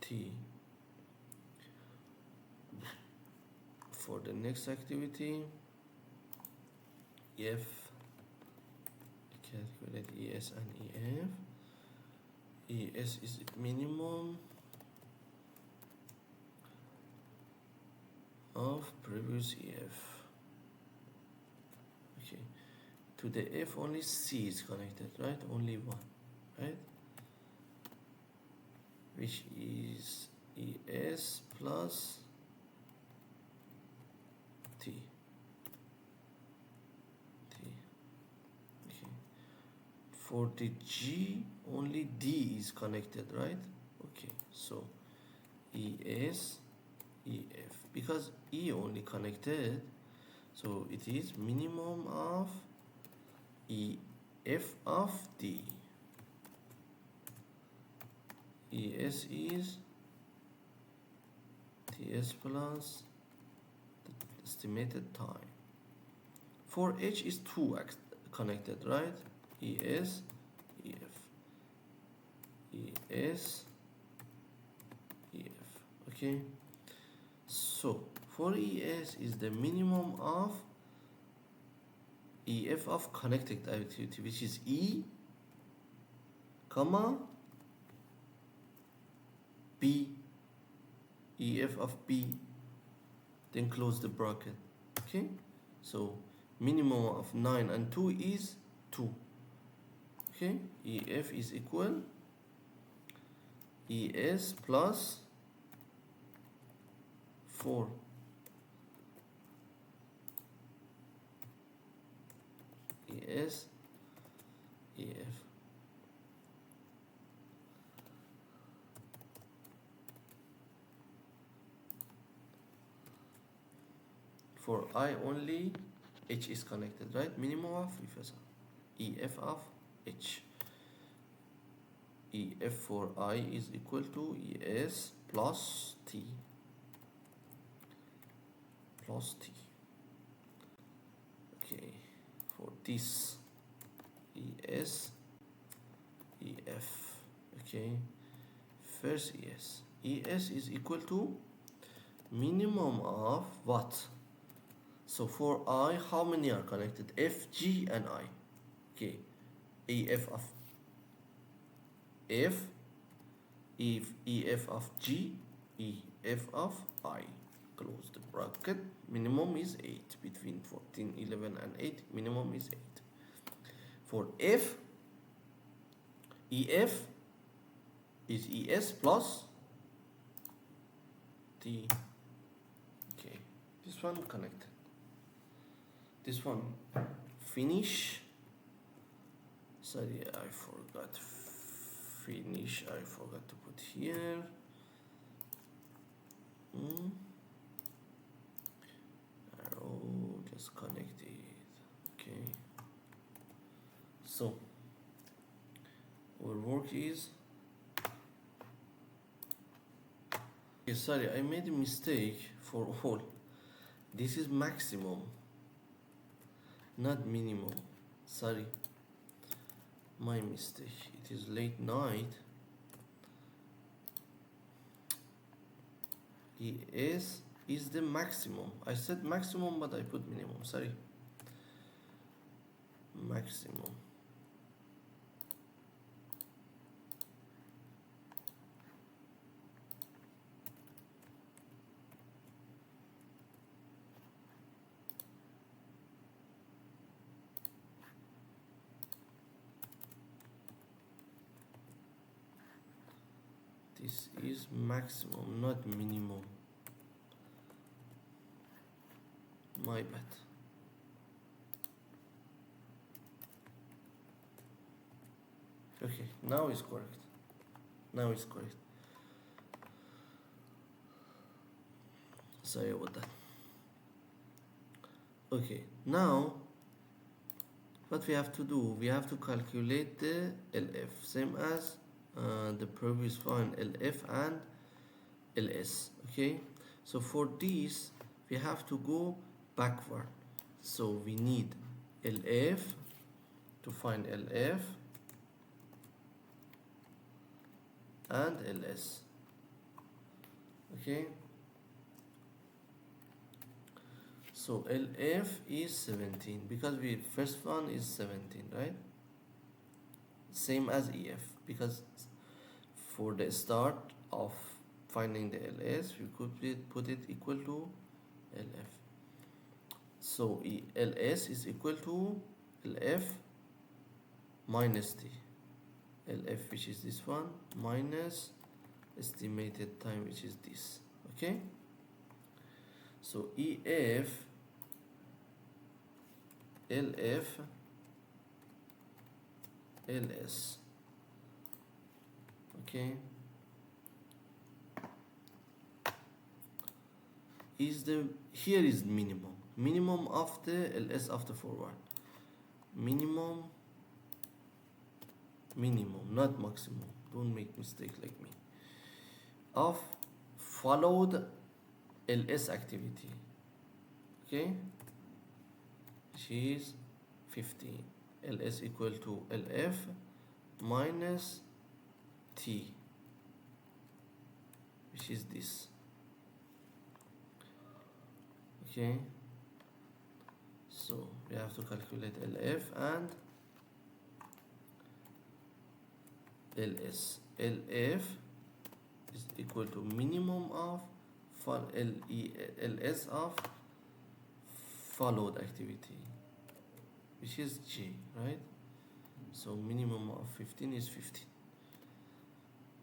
T. For the next activity, if calculate ES and EF. ES is minimum of previous EF. Okay, to the F only C is connected, right? Only one, right? Which is ES plus T. Okay. For the G, only D is connected, right? Okay, so ES, EF. Because E only connected, so it is minimum of EF of D. ES is TS plus the estimated time. For H is two connected, right? ES, EF. ES, EF. Okay. So for ES is the minimum of EF of connected activity, which is E, comma, B, EF of B, then close the bracket. Okay, so minimum of 9 and 2 is 2. Okay, EF is equal ES plus 4. ES, EF. For I only, H is connected, right? Minimum of EF of H. EF for I is equal to ES plus T. Plus T. Okay, for this ES, EF. Okay, first ES. ES is equal to minimum of what? So for I, how many are connected? F, G, and I. Okay, EF of F, EF of G, EF of I. Close the bracket. Minimum is 8. Between 14, 11, and 8, minimum is 8. For F, EF is ES plus T. Okay, this one connected. This one finish. Sorry, I forgot finish. I forgot to put here. Arrow, just connect it. Okay. So our work is. Okay, sorry, I made a mistake for all. This is maximum, not minimum. Sorry, my mistake. It is late night. ES is the maximum. I said maximum, but I put minimum. Sorry. Maximum. This is maximum, not minimum. My bad. Okay, now it's correct. Now it's correct. Sorry about that. Okay, now what we have to do, we have to calculate the LF, same as the previous one, LF and LS. Okay, so for this we have to go backward. So we need LF to find LF and LS. Okay, so LF is 17 because we first one is 17, right? Same as EF, because for the start of finding the LS we could put it equal to LF. So LS is equal to LF minus T. LF, which is this one, minus estimated time, which is this. Okay, so EF LF LS. Okay, is the here is minimum of the LS of the forward, minimum, not maximum, don't make mistake like me, of followed LS activity. Okay, which is 15. LS equal to LF minus T, which is this. Okay, so we have to calculate LF and LS. LF is equal to minimum of LS of followed activity, which is G, right? So minimum of 15 is 15,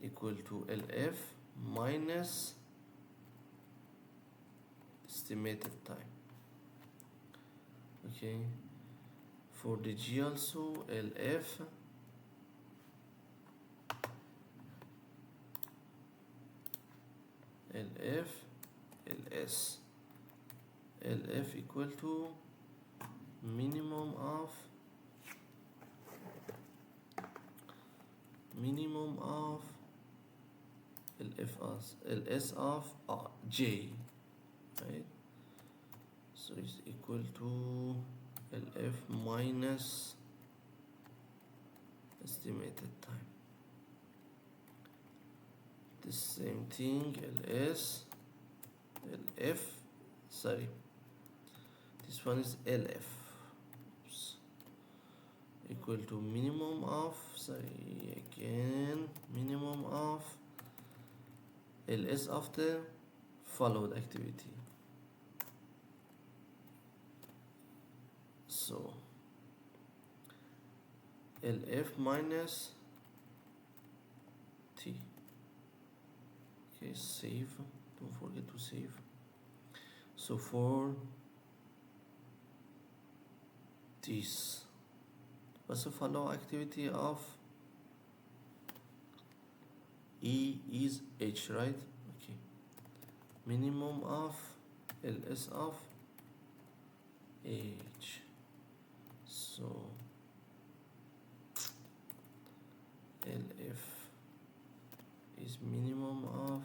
equal to LF minus estimated time. Okay, for the G also, LF LS. LF equal to minimum of LS of J, right? So it's equal to LF minus estimated time. The same thing, LF, sorry, this one is LF. Oops. Equal to minimum of, minimum of LS of the followed activity. So LF minus T. Okay, save, don't forget to save. So for this, what's the follow activity of E is H, right? Okay, minimum of LS of H. So LF is minimum of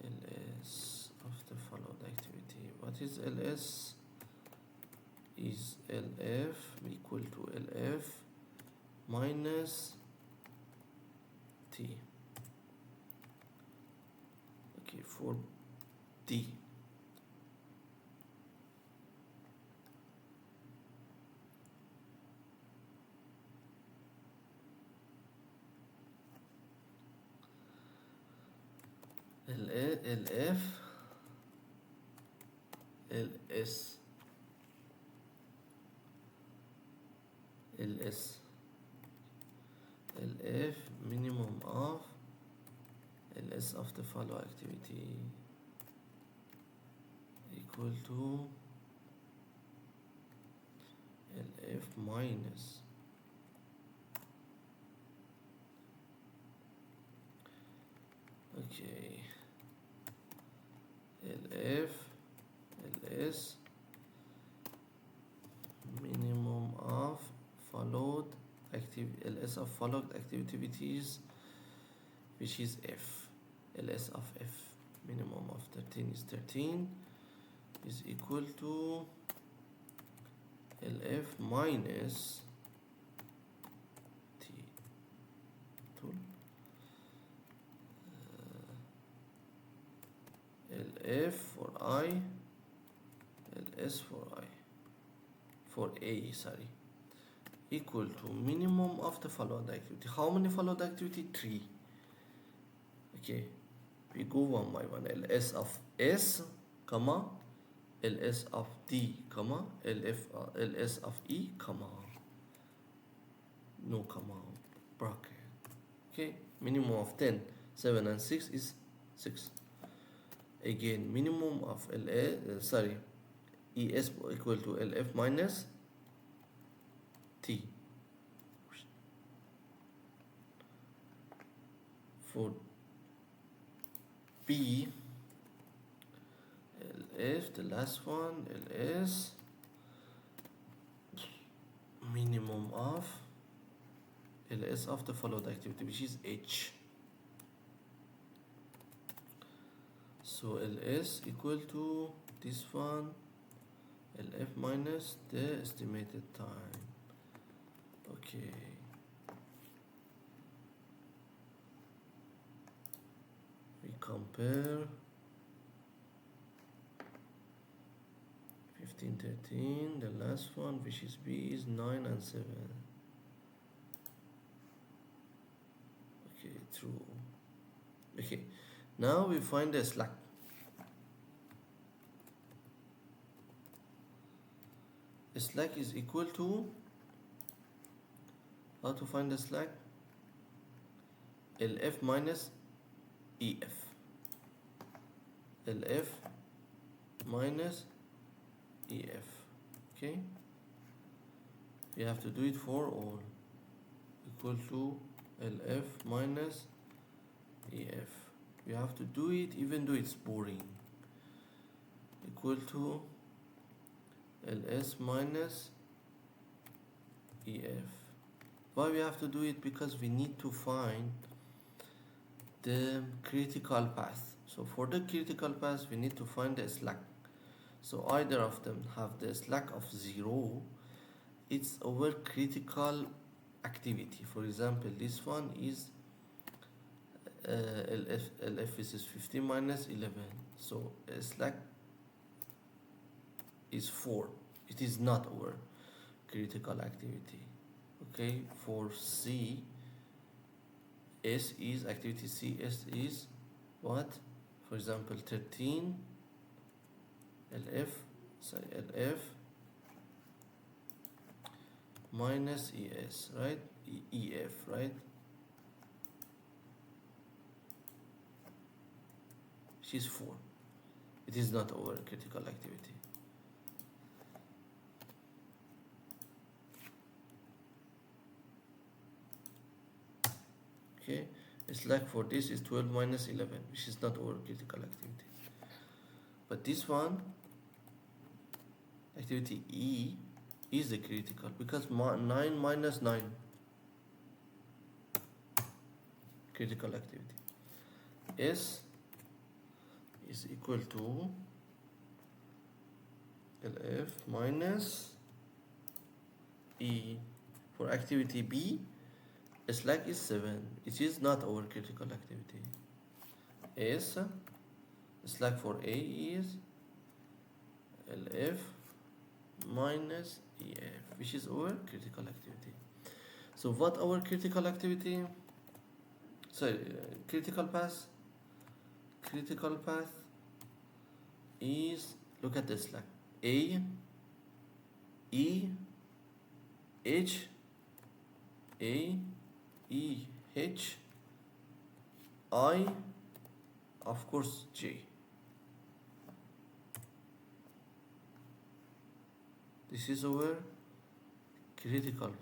LS of the followed activity. What is LS? Is LF equal to LF minus T. Okay, for D, LF LS LF minimum of LS of the follow activity equal to LF minus LF LS minimum of followed LS of followed activities, which is F. LS of F, minimum of 13 is 13, is equal to LF minus T. LF for I, LS for A, sorry, equal to minimum of the followed activity. How many followed activity? 3. Okay, we go one by one. LS of S, comma, LS of D, comma, LS of E, comma, no comma, bracket. Okay, minimum of 10, 7 and 6 is 6. Again, minimum of ES equal to LF minus T. For B, LF, the last one, LS, minimum of LS of the followed activity, which is H. So LS equal to this one, LF minus the estimated time. Okay. We compare 15, 13, the last one, which is B, is 9 and 7. Okay, true. Okay, now we find the slack. The slack is equal to, how to find the slack? LF minus EF. LF minus EF. Okay, we have to do it for all. Equal to LF minus EF. We have to do it even though it's boring. Equal to LS minus EF. Why we have to do it? Because we need to find the critical path. So for the critical path, we need to find the slack. So either of them have the slack of 0, it's our critical activity. For example, this one is LF is 15 minus 11. So slack is 4. It is not our critical activity. Okay, for C, S is activity C, S is what? For example, 13 LF minus ES, right? EF, right? She's 4. It is not our critical activity. Okay, slack for this is 12 minus 11, which is not our critical activity. But this one, activity E, is the critical because 9 minus 9, critical activity. S is equal to LF minus E. For activity B, slack is 7. It is not our critical activity. S, slack for A is LF minus EF, which is our critical activity. So what our critical activity? Sorry, critical path. Critical path is, look at this slack, A, E, H, A, E, H, I, of course J. This is our critical path.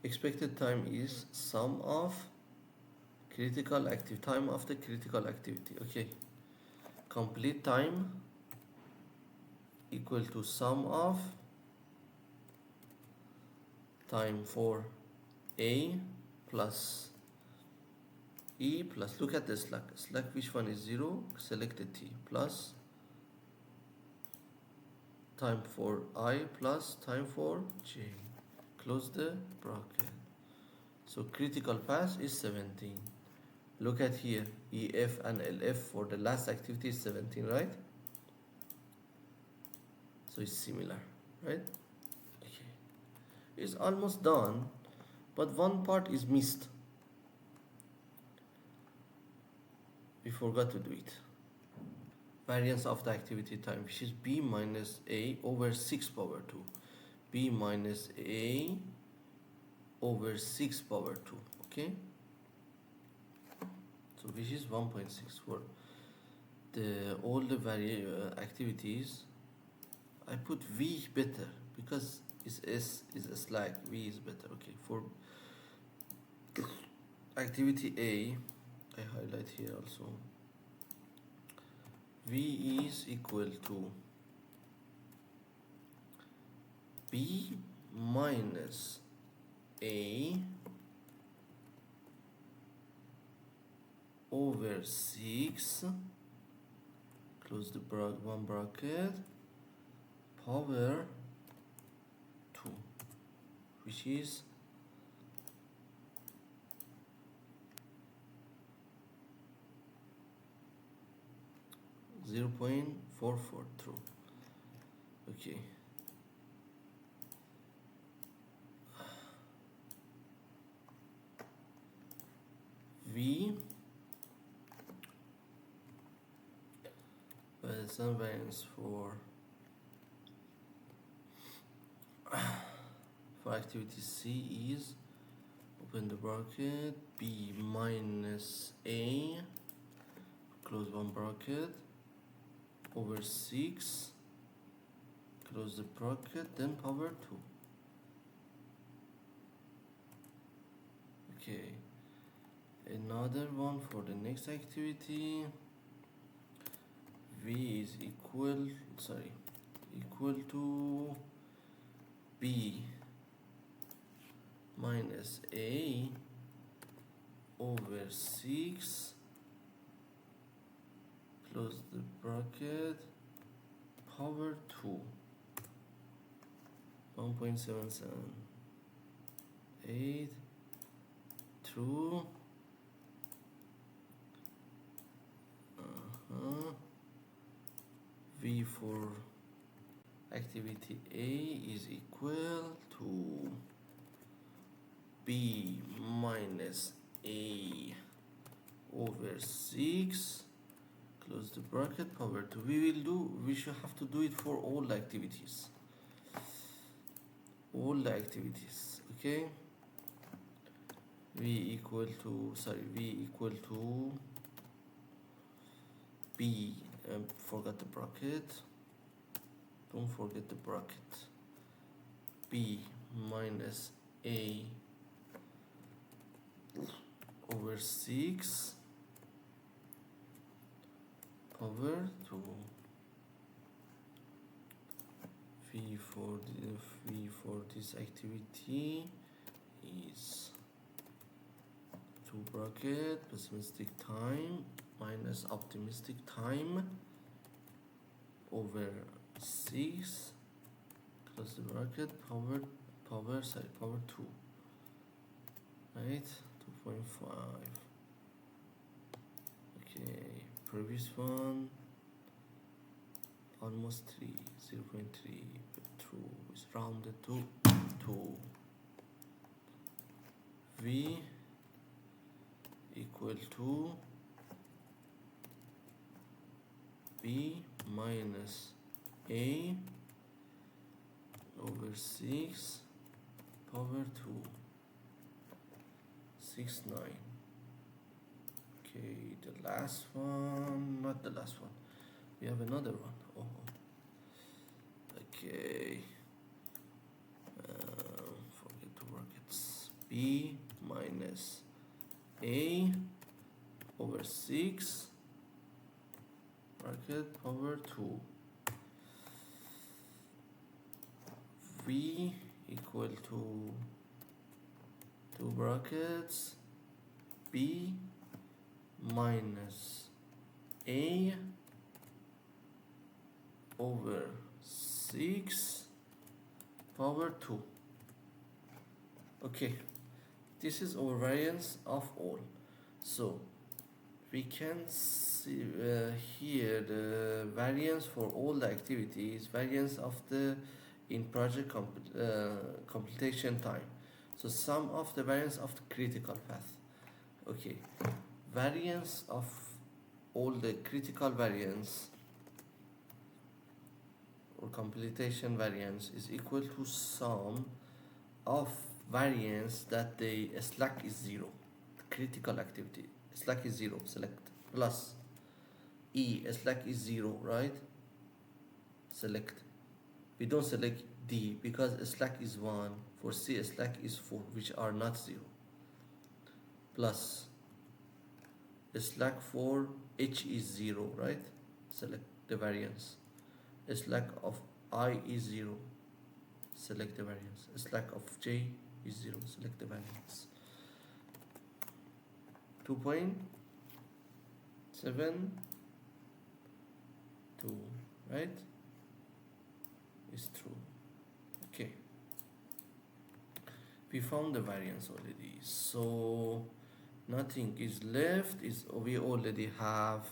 Expected time is sum of critical active time of the critical activity. Okay, complete time equal to sum of time for A plus E plus, look at the slack, which one is 0, selected T, plus time for I plus time for j. Close the bracket. So critical path is 17. Look at here, EF and LF for the last activity is 17, right? So it's similar, right? Okay. It's almost done, but one part is missed. We forgot to do it. Variance of the activity time, which is b minus a over 6 power 2. B minus a over 6 power 2, okay? So which is 1.6 for all the activities. I put V better because S is a slack, V is better, okay? For activity A, I highlight here also, V is equal to B minus A over 6, close the one bracket, power 2, which is 0.442. Okay. V some variance for activity C is, open the bracket, B minus A, close one bracket, over 6, close the bracket, then power 2. Okay, another one for the next activity. V is equal to B minus A over 6, close the bracket, power 2, 1.778 through V for activity A is equal to B minus A over 6, close the bracket, power 2. We should have to do it for all the activities. Okay? V equal to B, forgot the bracket, don't forget the bracket, B minus A over 6, power 2. V for this activity is 2 bracket, pessimistic time minus optimistic time over 6, close the bracket, power 2, right? 2.5. Okay, previous one almost 3, 0.3, but 2 is rounded to 2. V equal to B minus A over 6, power 2, 6, 9. Okay, the last one, not the last one, we have another one. Oh, okay, forget the brackets. B minus A over 6, bracket, power 2. V equal to 2 brackets, B minus A over 6 power 2. Okay, this is our variance of all. So we can see here the variance for all the activities, variance of the in project completion time. So sum of the variance of the critical path. Okay, variance of all the critical variance or completion variance is equal to sum of variance that the slack is 0. Critical activity slack is 0, select, plus slack is 0, right? Select. We don't select D because slack is 1. For C slack is 4, which are not 0, plus slack for H is 0, right? Select the variance. Slack of I is 0, select the variance. Slack of J is 0, select the variance. 2.72, right? Is true. Okay, we found the variance already, so nothing is left. Is we already have,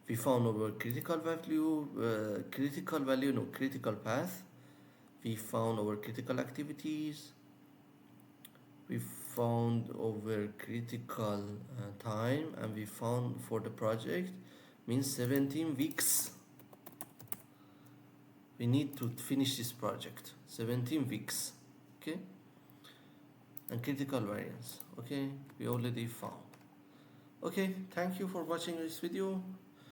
we found our critical value, critical path. We found our critical activities. We found our critical time, and we found for the project means 17 weeks. We need to finish this project, 17 weeks. Okay, and critical variance. Okay, we already found. Okay, thank you for watching this video.